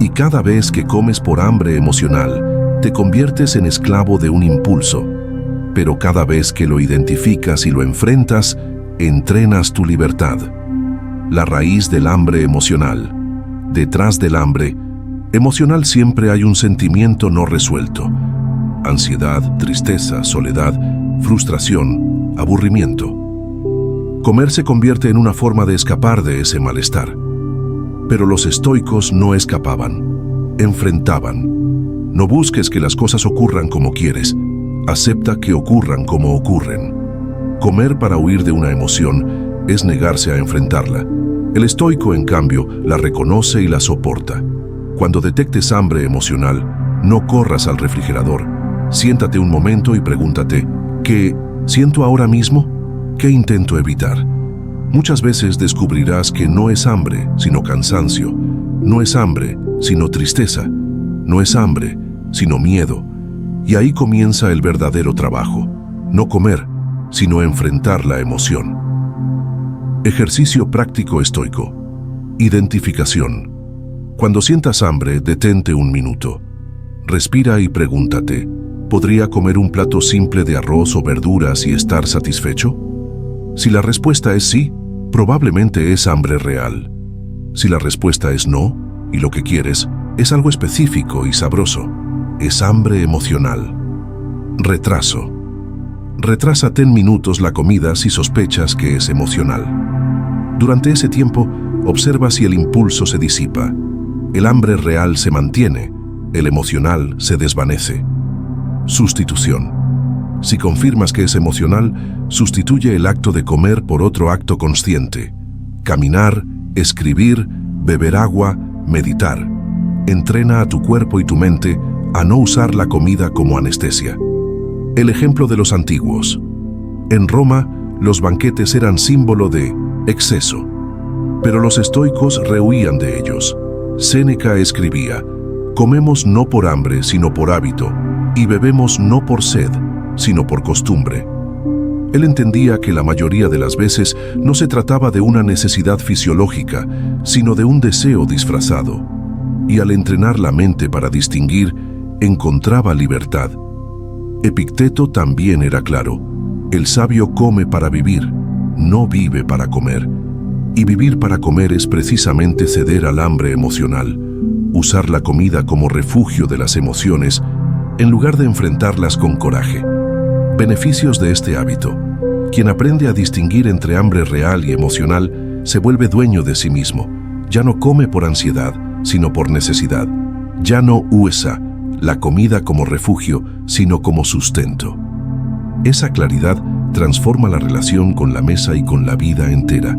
Y cada vez que comes por hambre emocional, te conviertes en esclavo de un impulso. Pero cada vez que lo identificas y lo enfrentas, entrenas tu libertad. La raíz del hambre emocional. Detrás del hambre emocional siempre hay un sentimiento no resuelto: ansiedad, tristeza, soledad, frustración, aburrimiento. Comer se convierte en una forma de escapar de ese malestar. Pero los estoicos no escapaban, enfrentaban. No busques que las cosas ocurran como quieres, acepta que ocurran como ocurren. Comer para huir de una emoción es negarse a enfrentarla. El estoico, en cambio, la reconoce y la soporta. Cuando detectes hambre emocional, no corras al refrigerador. Siéntate un momento y pregúntate: ¿qué siento ahora mismo? ¿Qué intento evitar? Muchas veces descubrirás que no es hambre, sino cansancio. No es hambre, sino tristeza. No es hambre, sino miedo. Y ahí comienza el verdadero trabajo: no comer, sino enfrentar la emoción. Ejercicio práctico estoico. Identificación. Cuando sientas hambre, detente un minuto. Respira y pregúntate: ¿podría comer un plato simple de arroz o verduras y estar satisfecho? Si la respuesta es sí, probablemente es hambre real. Si la respuesta es no, y lo que quieres es algo específico y sabroso, es hambre emocional. Retraso. Retrasa 10 minutos la comida si sospechas que es emocional. Durante ese tiempo, observa si el impulso se disipa. El hambre real se mantiene, el emocional se desvanece. Sustitución. Si confirmas que es emocional, sustituye el acto de comer por otro acto consciente: caminar, escribir, beber agua, meditar. Entrena a tu cuerpo y tu mente a no usar la comida como anestesia. El ejemplo de los antiguos. En Roma, los banquetes eran símbolo de exceso, pero los estoicos rehuían de ellos. Séneca escribía: comemos no por hambre, sino por hábito, y bebemos no por sed, sino por costumbre. Él entendía que la mayoría de las veces no se trataba de una necesidad fisiológica, sino de un deseo disfrazado. Y al entrenar la mente para distinguir, encontraba libertad. Epicteto también era claro: el sabio come para vivir, no vive para comer. Y vivir para comer es precisamente ceder al hambre emocional, usar la comida como refugio de las emociones, en lugar de enfrentarlas con coraje. Beneficios de este hábito. Quien aprende a distinguir entre hambre real y emocional se vuelve dueño de sí mismo. Ya no come por ansiedad, sino por necesidad. Ya no usa la comida como refugio, sino como sustento. Esa claridad transforma la relación con la mesa y con la vida entera,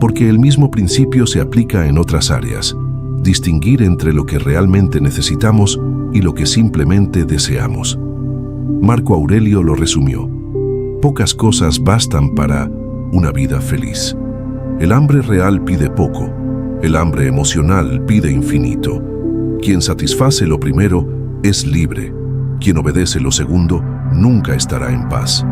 porque el mismo principio se aplica en otras áreas: distinguir entre lo que realmente necesitamos y lo que simplemente deseamos. Marco Aurelio lo resumió: pocas cosas bastan para una vida feliz. El hambre real pide poco, el hambre emocional pide infinito. Quien satisface lo primero es libre, quien obedece lo segundo nunca estará en paz.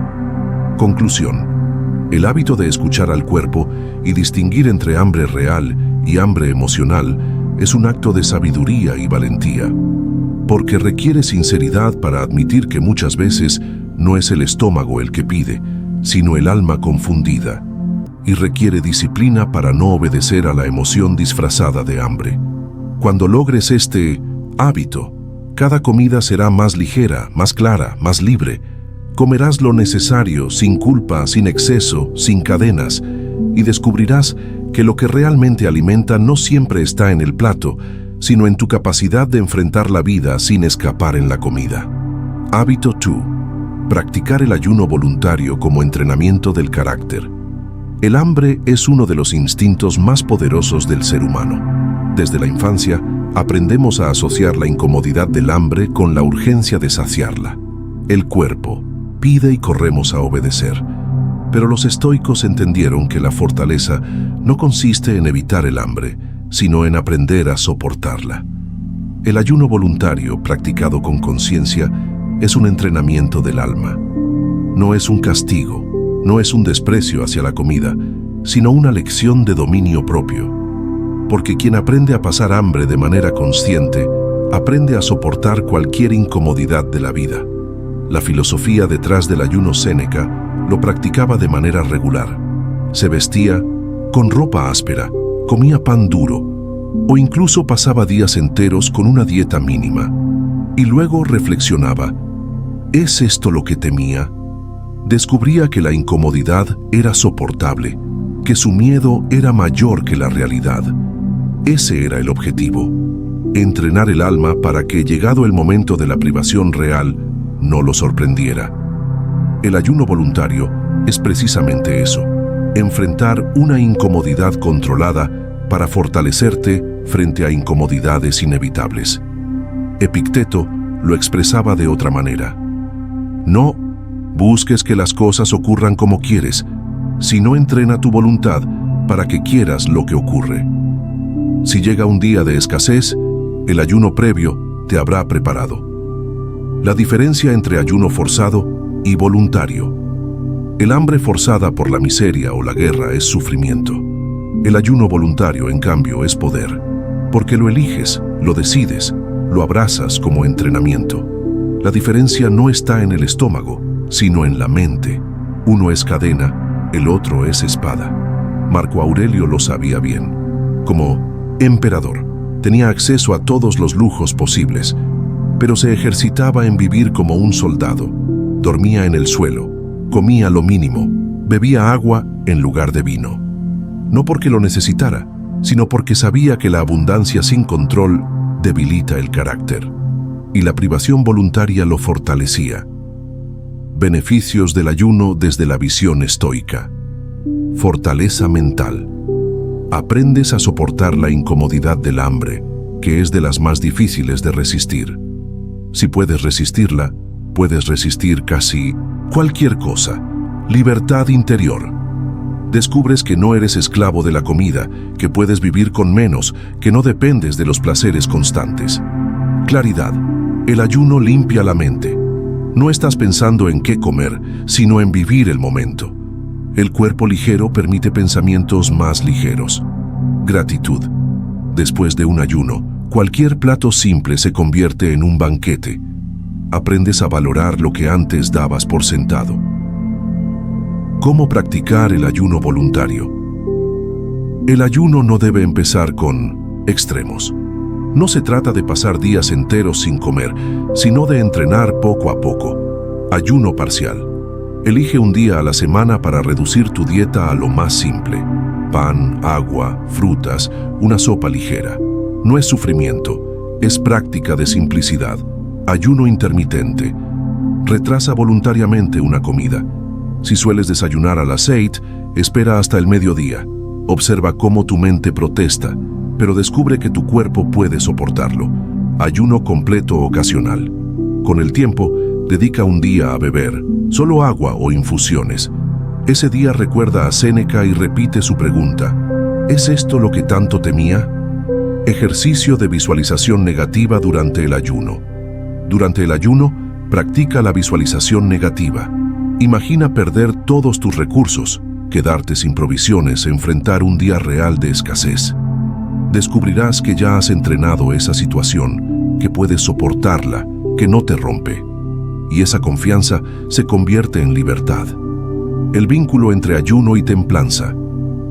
Conclusión. El hábito de escuchar al cuerpo y distinguir entre hambre real y hambre emocional es un acto de sabiduría y valentía, porque requiere sinceridad para admitir que muchas veces no es el estómago el que pide, sino el alma confundida, y requiere disciplina para no obedecer a la emoción disfrazada de hambre. Cuando logres este hábito, cada comida será más ligera, más clara, más libre. Comerás lo necesario, sin culpa, sin exceso, sin cadenas, y descubrirás que lo que realmente alimenta no siempre está en el plato, sino en tu capacidad de enfrentar la vida sin escapar en la comida. Hábito 2. Practicar el ayuno voluntario como entrenamiento del carácter. El hambre es uno de los instintos más poderosos del ser humano. Desde la infancia, aprendemos a asociar la incomodidad del hambre con la urgencia de saciarla. El cuerpo pide y corremos a obedecer. Pero los estoicos entendieron que la fortaleza no consiste en evitar el hambre, sino en aprender a soportarla. El ayuno voluntario, practicado con conciencia, es un entrenamiento del alma. No es un castigo, no es un desprecio hacia la comida, sino una lección de dominio propio. Porque quien aprende a pasar hambre de manera consciente, aprende a soportar cualquier incomodidad de la vida. La filosofía detrás del ayuno Séneca lo practicaba de manera regular. Se vestía con ropa áspera, comía pan duro, o incluso pasaba días enteros con una dieta mínima. Y luego reflexionaba: ¿es esto lo que temía? Descubría que la incomodidad era soportable, que su miedo era mayor que la realidad. Ese era el objetivo: entrenar el alma para que, llegado el momento de la privación real, no lo sorprendiera. El ayuno voluntario es precisamente eso: enfrentar una incomodidad controlada para fortalecerte frente a incomodidades inevitables. Epicteto lo expresaba de otra manera: no busques que las cosas ocurran como quieres, sino entrena tu voluntad para que quieras lo que ocurre. Si llega un día de escasez, el ayuno previo te habrá preparado. La diferencia entre ayuno forzado y voluntario. El hambre forzada por la miseria o la guerra es sufrimiento. El ayuno voluntario, en cambio, es poder, porque lo eliges, lo decides, lo abrazas como entrenamiento. La diferencia no está en el estómago, sino en la mente. Uno es cadena, el otro es espada. Marco Aurelio lo sabía bien. Como emperador, tenía acceso a todos los lujos posibles, pero se ejercitaba en vivir como un soldado. Dormía en el suelo, comía lo mínimo, bebía agua en lugar de vino. No porque lo necesitara, sino porque sabía que la abundancia sin control debilita el carácter, y la privación voluntaria lo fortalecía. Beneficios del ayuno desde la visión estoica. Fortaleza mental. Aprendes a soportar la incomodidad del hambre, que es de las más difíciles de resistir. Si puedes resistirla, puedes resistir casi cualquier cosa. Libertad interior. Descubres que no eres esclavo de la comida, que puedes vivir con menos, que no dependes de los placeres constantes. Claridad. El ayuno limpia la mente. No estás pensando en qué comer, sino en vivir el momento. El cuerpo ligero permite pensamientos más ligeros. Gratitud. Después de un ayuno, cualquier plato simple se convierte en un banquete. Aprendes a valorar lo que antes dabas por sentado. ¿Cómo practicar el ayuno voluntario? El ayuno no debe empezar con extremos. No se trata de pasar días enteros sin comer, sino de entrenar poco a poco. Ayuno parcial. Elige un día a la semana para reducir tu dieta a lo más simple. Pan, agua, frutas, una sopa ligera. No es sufrimiento, es práctica de simplicidad. Ayuno intermitente. Retrasa voluntariamente una comida. Si sueles desayunar a las 6, espera hasta el mediodía. Observa cómo tu mente protesta, pero descubre que tu cuerpo puede soportarlo. Ayuno completo ocasional. Con el tiempo, dedica un día a beber, solo agua o infusiones. Ese día recuerda a Séneca y repite su pregunta: ¿es esto lo que tanto temía? Ejercicio de visualización negativa durante el ayuno. Durante el ayuno, practica la visualización negativa. Imagina perder todos tus recursos, quedarte sin provisiones, enfrentar un día real de escasez. Descubrirás que ya has entrenado esa situación, que puedes soportarla, que no te rompe. Y esa confianza se convierte en libertad. El vínculo entre ayuno y templanza.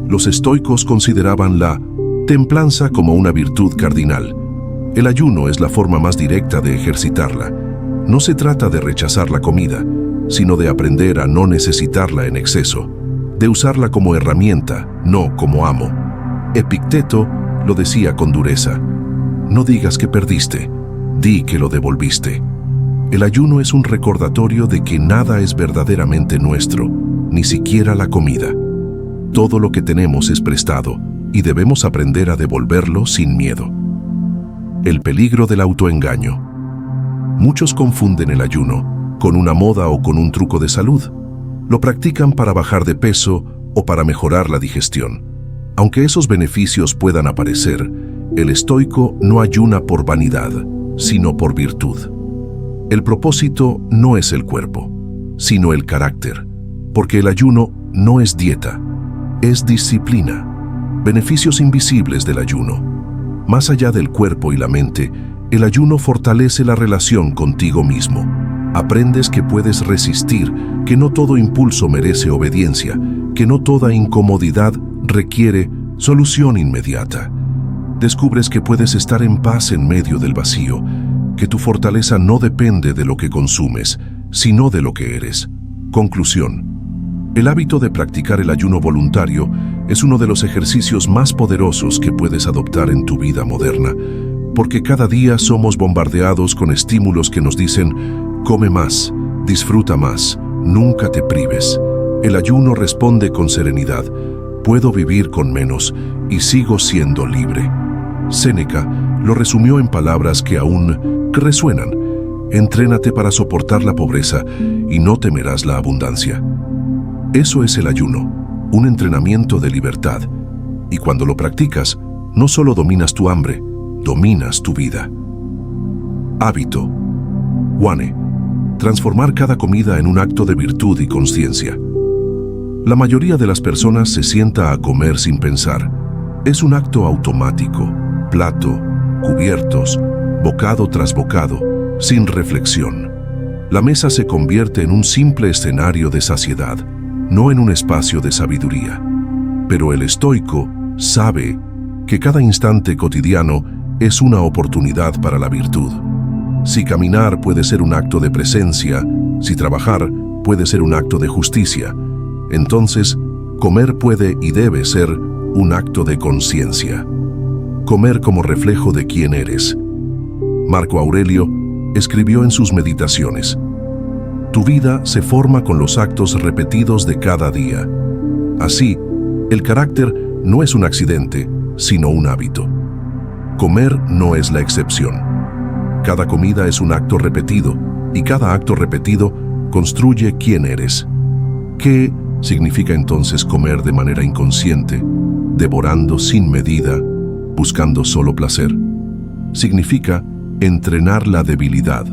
Los estoicos consideraban la templanza como una virtud cardinal. El ayuno es la forma más directa de ejercitarla. No se trata de rechazar la comida, sino de aprender a no necesitarla en exceso, de usarla como herramienta, no como amo. Epicteto lo decía con dureza: no digas que perdiste, di que lo devolviste. El ayuno es un recordatorio de que nada es verdaderamente nuestro, ni siquiera la comida. Todo lo que tenemos es prestado y debemos aprender a devolverlo sin miedo. El peligro del autoengaño. Muchos confunden el ayuno con una moda o con un truco de salud. Lo practican para bajar de peso o para mejorar la digestión. Aunque esos beneficios puedan aparecer, el estoico no ayuna por vanidad, sino por virtud. El propósito no es el cuerpo, sino el carácter, porque el ayuno no es dieta, es disciplina. Beneficios invisibles del ayuno. Más allá del cuerpo y la mente, el ayuno fortalece la relación contigo mismo. Aprendes que puedes resistir, que no todo impulso merece obediencia, que no toda incomodidad requiere solución inmediata. Descubres que puedes estar en paz en medio del vacío, que tu fortaleza no depende de lo que consumes, sino de lo que eres. Conclusión. El hábito de practicar el ayuno voluntario es uno de los ejercicios más poderosos que puedes adoptar en tu vida moderna, porque cada día somos bombardeados con estímulos que nos dicen: come más, disfruta más, nunca te prives. El ayuno responde con serenidad: puedo vivir con menos y sigo siendo libre. Séneca lo resumió en palabras que aún resuenan: entrénate para soportar la pobreza y no temerás la abundancia. Eso es el ayuno, un entrenamiento de libertad. Y cuando lo practicas, no solo dominas tu hambre, dominas tu vida. Hábito. 1. Transformar cada comida en un acto de virtud y conciencia. La mayoría de las personas se sienta a comer sin pensar. Es un acto automático, plato, cubiertos, bocado tras bocado, sin reflexión. La mesa se convierte en un simple escenario de saciedad, no en un espacio de sabiduría. Pero el estoico sabe que cada instante cotidiano es una oportunidad para la virtud. Si caminar puede ser un acto de presencia, si trabajar puede ser un acto de justicia, entonces comer puede y debe ser un acto de conciencia. Comer como reflejo de quién eres. Marco Aurelio escribió en sus meditaciones: tu vida se forma con los actos repetidos de cada día. Así, el carácter no es un accidente, sino un hábito. Comer no es la excepción. Cada comida es un acto repetido, y cada acto repetido construye quién eres. ¿Qué significa entonces comer de manera inconsciente, devorando sin medida, buscando solo placer? Significa entrenar la debilidad,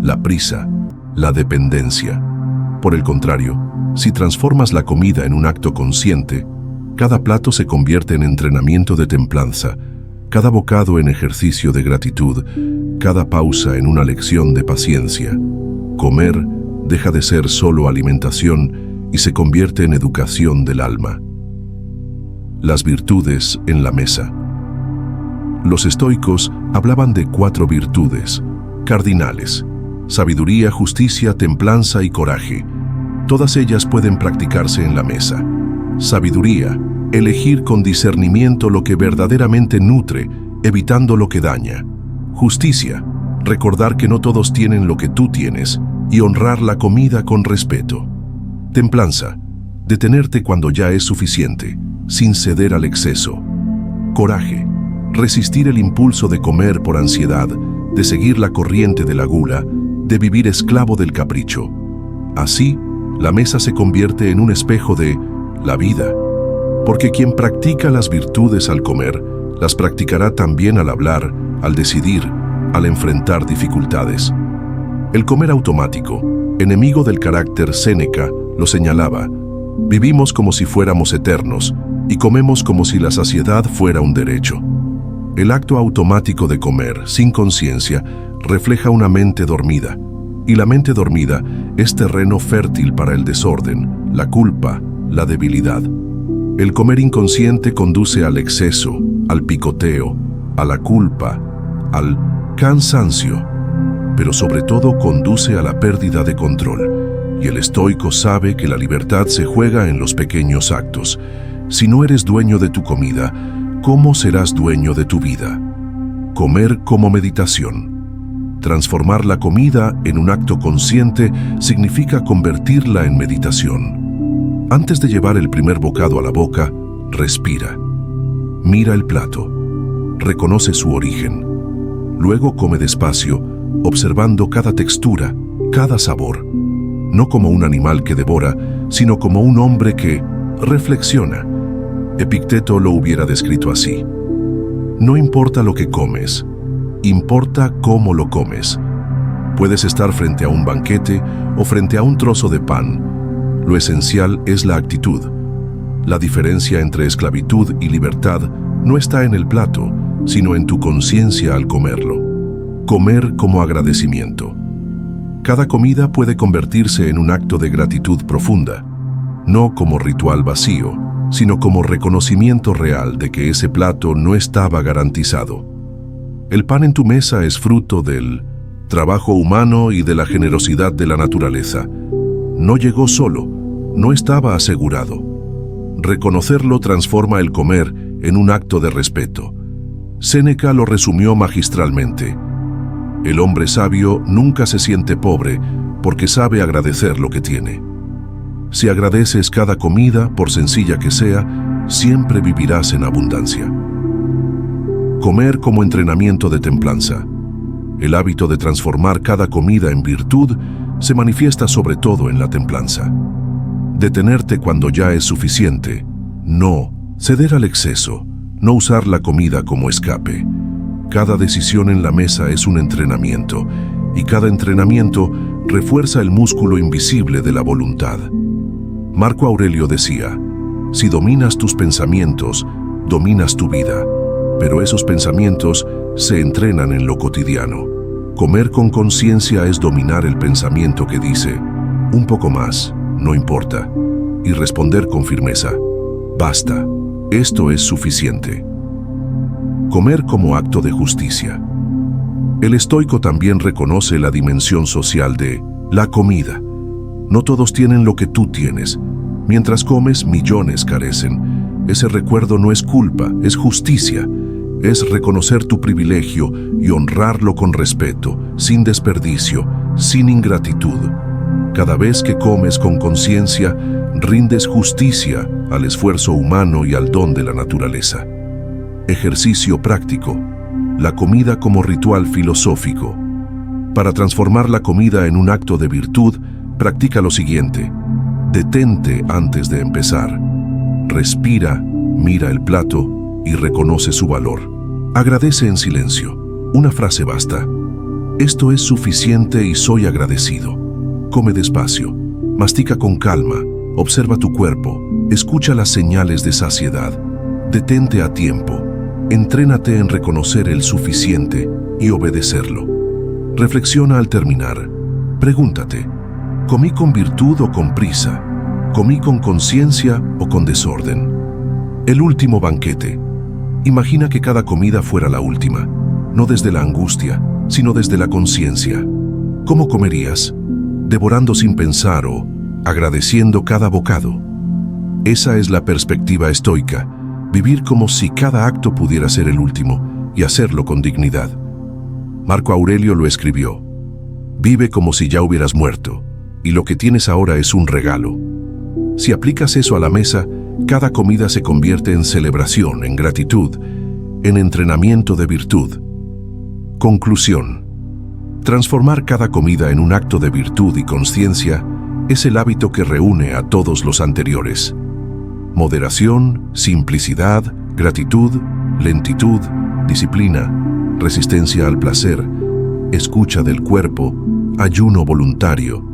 la prisa, la dependencia. Por el contrario, si transformas la comida en un acto consciente, cada plato se convierte en entrenamiento de templanza, cada bocado en ejercicio de gratitud, cada pausa en una lección de paciencia. Comer deja de ser solo alimentación y se convierte en educación del alma. Las virtudes en la mesa. Los estoicos hablaban de 4 virtudes cardinales: sabiduría, justicia, templanza y coraje. Todas ellas pueden practicarse en la mesa. Sabiduría, elegir con discernimiento lo que verdaderamente nutre, evitando lo que daña. Justicia, recordar que no todos tienen lo que tú tienes y honrar la comida con respeto. Templanza, detenerte cuando ya es suficiente, sin ceder al exceso. Coraje, resistir el impulso de comer por ansiedad, de seguir la corriente de la gula, de vivir esclavo del capricho. Así, la mesa se convierte en un espejo de la vida, porque quien practica las virtudes al comer, las practicará también al hablar, al decidir, al enfrentar dificultades. El comer automático, enemigo del carácter. Séneca lo señalaba: vivimos como si fuéramos eternos y comemos como si la saciedad fuera un derecho. El acto automático de comer, sin conciencia, refleja una mente dormida, y la mente dormida es terreno fértil para el desorden, la culpa, la debilidad. El comer inconsciente conduce al exceso, al picoteo, a la culpa, al cansancio, pero sobre todo conduce a la pérdida de control. Y el estoico sabe que la libertad se juega en los pequeños actos. Si no eres dueño de tu comida, ¿cómo serás dueño de tu vida? Comer como meditación. Transformar la comida en un acto consciente significa convertirla en meditación. Antes de llevar el primer bocado a la boca, respira. Mira el plato. Reconoce su origen. Luego come despacio, observando cada textura, cada sabor. No como un animal que devora, sino como un hombre que reflexiona. Epicteto lo hubiera descrito así. No importa lo que comes, importa cómo lo comes. Puedes estar frente a un banquete o frente a un trozo de pan. Lo esencial es la actitud. La diferencia entre esclavitud y libertad no está en el plato, sino en tu conciencia al comerlo. Comer como agradecimiento. Cada comida puede convertirse en un acto de gratitud profunda, no como ritual vacío, sino como reconocimiento real de que ese plato no estaba garantizado. El pan en tu mesa es fruto del trabajo humano y de la generosidad de la naturaleza. No llegó solo, no estaba asegurado. Reconocerlo transforma el comer en un acto de respeto. Séneca lo resumió magistralmente. El hombre sabio nunca se siente pobre porque sabe agradecer lo que tiene. Si agradeces cada comida, por sencilla que sea, siempre vivirás en abundancia. Comer como entrenamiento de templanza. El hábito de transformar cada comida en virtud se manifiesta sobre todo en la templanza. Detenerte cuando ya es suficiente. No ceder al exceso. No usar la comida como escape. Cada decisión en la mesa es un entrenamiento, y cada entrenamiento refuerza el músculo invisible de la voluntad. Marco Aurelio decía, si dominas tus pensamientos, dominas tu vida, pero esos pensamientos se entrenan en lo cotidiano. Comer con conciencia es dominar el pensamiento que dice, un poco más, no importa, y responder con firmeza, basta, esto es suficiente. Comer como acto de justicia. El estoico también reconoce la dimensión social de la comida. No todos tienen lo que tú tienes. Mientras comes, millones carecen. Ese recuerdo no es culpa, es justicia. Es reconocer tu privilegio y honrarlo con respeto, sin desperdicio, sin ingratitud. Cada vez que comes con conciencia, rindes justicia al esfuerzo humano y al don de la naturaleza. Ejercicio práctico. La comida como ritual filosófico. Para transformar la comida en un acto de virtud, practica lo siguiente. Detente antes de empezar. Respira, mira el plato y reconoce su valor. Agradece en silencio. Una frase basta. Esto es suficiente y soy agradecido. Come despacio. Mastica con calma. Observa tu cuerpo. Escucha las señales de saciedad. Detente a tiempo. Entrénate en reconocer el suficiente y obedecerlo. Reflexiona al terminar. Pregúntate, ¿comí con virtud o con prisa? ¿Comí con conciencia o con desorden? El último banquete. Imagina que cada comida fuera la última, no desde la angustia, sino desde la conciencia. ¿Cómo comerías? ¿Devorando sin pensar o agradeciendo cada bocado? Esa es la perspectiva estoica. Vivir como si cada acto pudiera ser el último y hacerlo con dignidad. Marco Aurelio lo escribió. Vive como si ya hubieras muerto y lo que tienes ahora es un regalo. Si aplicas eso a la mesa, cada comida se convierte en celebración, en gratitud, en entrenamiento de virtud. Conclusión. Transformar cada comida en un acto de virtud y conciencia es el hábito que reúne a todos los anteriores. Moderación, simplicidad, gratitud, lentitud, disciplina, resistencia al placer, escucha del cuerpo, ayuno voluntario.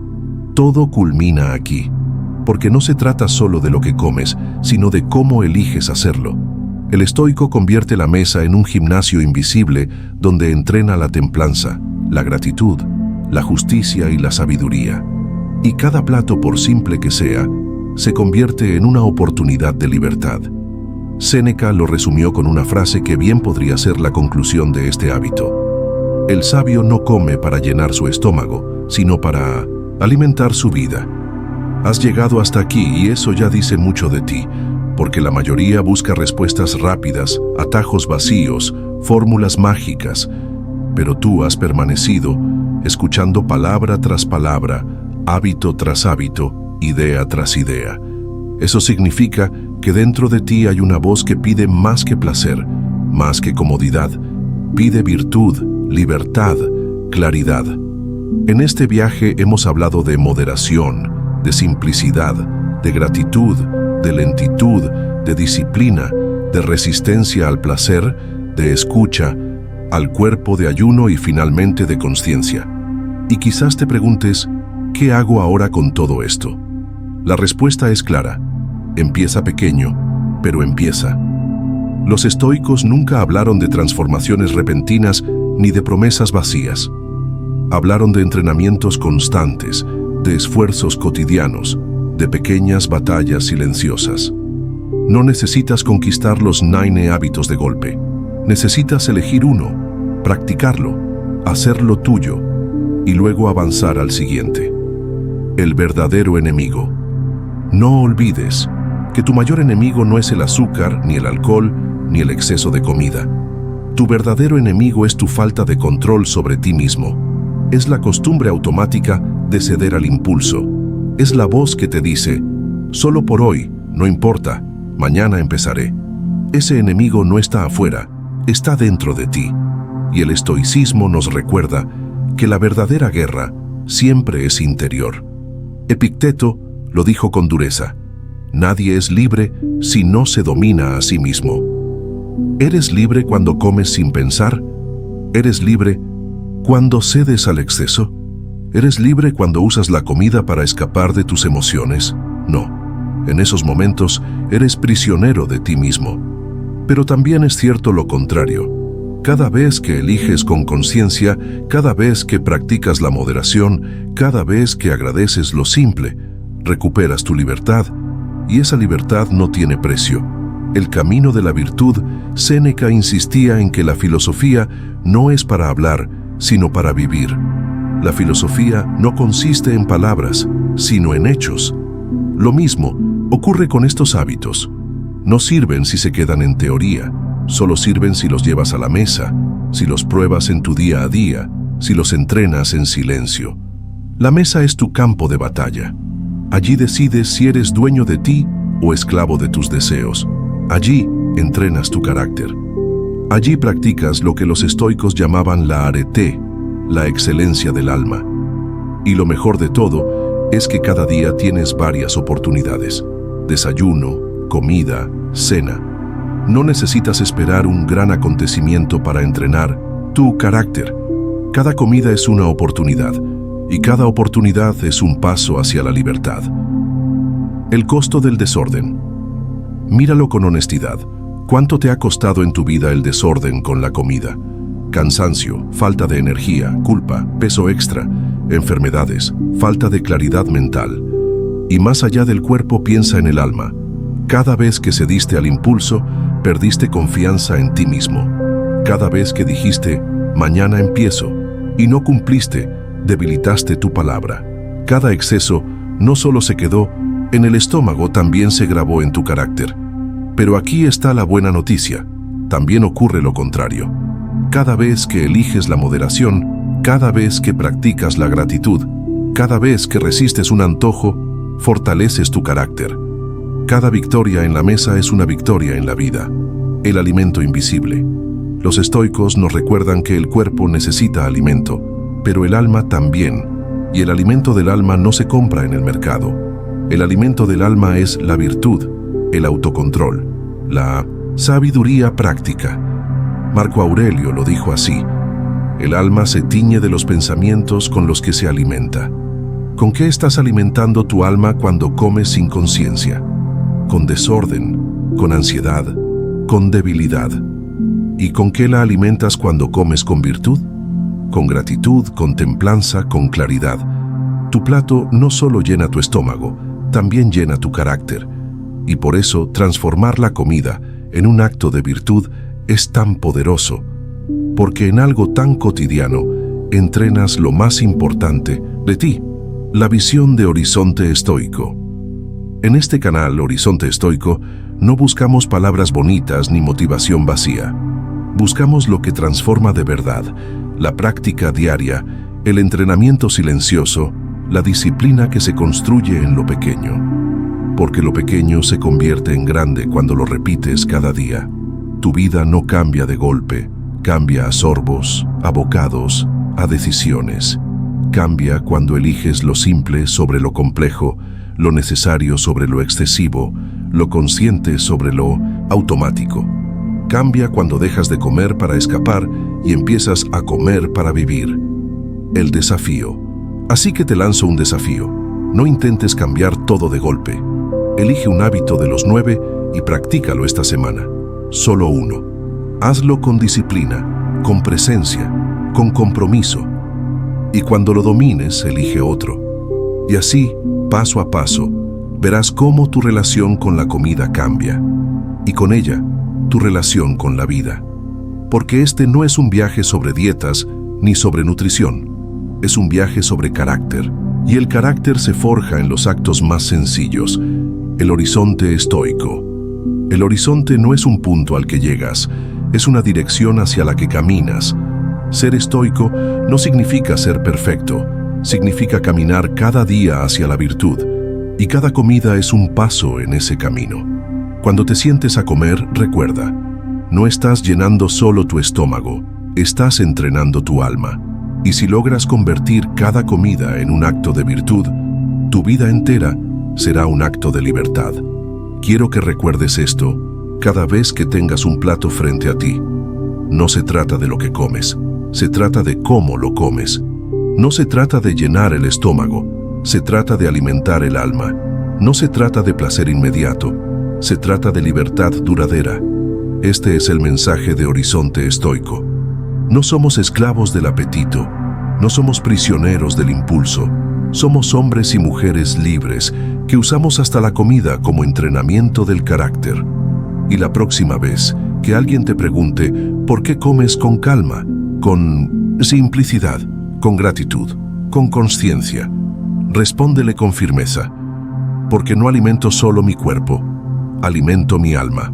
Todo culmina aquí, porque no se trata solo de lo que comes, sino de cómo eliges hacerlo. El estoico convierte la mesa en un gimnasio invisible donde entrena la templanza, la gratitud, la justicia y la sabiduría. Y cada plato, por simple que sea, se convierte en una oportunidad de libertad. Séneca lo resumió con una frase que bien podría ser la conclusión de este hábito. El sabio no come para llenar su estómago, sino para alimentar su vida. Has llegado hasta aquí y eso ya dice mucho de ti, porque la mayoría busca respuestas rápidas, atajos vacíos, fórmulas mágicas, pero tú has permanecido, escuchando palabra tras palabra, hábito tras hábito, idea tras idea. Eso significa que dentro de ti hay una voz que pide más que placer, más que comodidad, pide virtud, libertad, claridad. En este viaje hemos hablado de moderación, de simplicidad, de gratitud, de lentitud, de disciplina, de resistencia al placer, de escucha, al cuerpo, de ayuno y finalmente de consciencia. Y quizás te preguntes, ¿qué hago ahora con todo esto? La respuesta es clara. Empieza pequeño, pero empieza. Los estoicos nunca hablaron de transformaciones repentinas ni de promesas vacías. Hablaron de entrenamientos constantes, de esfuerzos cotidianos, de pequeñas batallas silenciosas. No necesitas conquistar los 9 hábitos de golpe. Necesitas elegir uno, practicarlo, hacerlo tuyo y luego avanzar al siguiente. El verdadero enemigo. No olvides que tu mayor enemigo no es el azúcar, ni el alcohol, ni el exceso de comida. Tu verdadero enemigo es tu falta de control sobre ti mismo. Es la costumbre automática de ceder al impulso. Es la voz que te dice, solo por hoy, no importa, mañana empezaré. Ese enemigo no está afuera, está dentro de ti. Y el estoicismo nos recuerda que la verdadera guerra siempre es interior. Epicteto lo dijo con dureza, nadie es libre si no se domina a sí mismo. ¿Eres libre cuando comes sin pensar? ¿Eres libre cuando cedes al exceso? ¿Eres libre cuando usas la comida para escapar de tus emociones? No. En esos momentos eres prisionero de ti mismo. Pero también es cierto lo contrario. Cada vez que eliges con conciencia, cada vez que practicas la moderación, cada vez que agradeces lo simple, recuperas tu libertad, y esa libertad no tiene precio. El camino de la virtud, Séneca insistía en que la filosofía no es para hablar, sino para vivir. La filosofía no consiste en palabras, sino en hechos. Lo mismo ocurre con estos hábitos. No sirven si se quedan en teoría, solo sirven si los llevas a la mesa, si los pruebas en tu día a día, si los entrenas en silencio. La mesa es tu campo de batalla. Allí decides si eres dueño de ti o esclavo de tus deseos. Allí entrenas tu carácter. Allí practicas lo que los estoicos llamaban la arete, la excelencia del alma. Y lo mejor de todo es que cada día tienes varias oportunidades. Desayuno, comida, cena. No necesitas esperar un gran acontecimiento para entrenar tu carácter. Cada comida es una oportunidad, y cada oportunidad es un paso hacia la libertad. El costo del desorden. Míralo con honestidad. ¿Cuánto te ha costado en tu vida el desorden con la comida? Cansancio, falta de energía, culpa, peso extra, enfermedades, falta de claridad mental. Y más allá del cuerpo, piensa en el alma. Cada vez que cediste al impulso, perdiste confianza en ti mismo. Cada vez que dijiste, mañana empiezo, y no cumpliste, debilitaste tu palabra. Cada exceso no solo se quedó en el estómago, también se grabó en tu carácter. Pero aquí está la buena noticia. También ocurre lo contrario. Cada vez que eliges la moderación, cada vez que practicas la gratitud, cada vez que resistes un antojo, fortaleces tu carácter. Cada victoria en la mesa es una victoria en la vida. El alimento invisible. Los estoicos nos recuerdan que el cuerpo necesita alimento, pero el alma también, y el alimento del alma no se compra en el mercado. El alimento del alma es la virtud, el autocontrol, la sabiduría práctica. Marco Aurelio lo dijo así: el alma se tiñe de los pensamientos con los que se alimenta. ¿Con qué estás alimentando tu alma cuando comes sin conciencia? Con desorden, con ansiedad, con debilidad. ¿Y con qué la alimentas cuando comes con virtud? Con gratitud, con templanza, con claridad. Tu plato no solo llena tu estómago, también llena tu carácter. Y por eso transformar la comida en un acto de virtud es tan poderoso, porque en algo tan cotidiano entrenas lo más importante de ti, La visión de Horizonte Estoico. En este canal, Horizonte Estoico, no buscamos palabras bonitas ni motivación vacía. Buscamos lo que transforma de verdad, la práctica diaria, el entrenamiento silencioso, la disciplina que se construye en lo pequeño. Porque lo pequeño se convierte en grande cuando lo repites cada día. Tu vida no cambia de golpe, cambia a sorbos, a bocados, a decisiones. Cambia cuando eliges lo simple sobre lo complejo, lo necesario sobre lo excesivo, lo consciente sobre lo automático. Cambia cuando dejas de comer para escapar y empiezas a comer para vivir. El desafío. Así que te lanzo un desafío. No intentes cambiar todo de golpe. Elige un hábito de los 9 y practícalo esta semana. Solo uno. Hazlo con disciplina, con presencia, con compromiso. Y cuando lo domines, elige otro. Y así, paso a paso, verás cómo tu relación con la comida cambia. Y con ella, tu relación con la vida. Porque este no es un viaje sobre dietas ni sobre nutrición. Es un viaje sobre carácter. Y el carácter se forja en los actos más sencillos. El horizonte estoico. El horizonte no es un punto al que llegas, es una dirección hacia la que caminas. Ser estoico no significa ser perfecto, significa caminar cada día hacia la virtud, y cada comida es un paso en ese camino. Cuando te sientes a comer, recuerda, no estás llenando solo tu estómago, estás entrenando tu alma. Y si logras convertir cada comida en un acto de virtud, tu vida entera será un acto de libertad. Quiero que recuerdes esto cada vez que tengas un plato frente a ti. No se trata de lo que comes, se trata de cómo lo comes. No se trata de llenar el estómago, se trata de alimentar el alma. No se trata de placer inmediato, se trata de libertad duradera. Este es el mensaje de Horizonte Estoico. No somos esclavos del apetito, no somos prisioneros del impulso. Somos hombres y mujeres libres que usamos hasta la comida como entrenamiento del carácter. Y la próxima vez que alguien te pregunte ¿por qué comes con calma? Con simplicidad, con gratitud, con consciencia. Respóndele con firmeza, porque no alimento solo mi cuerpo, alimento mi alma.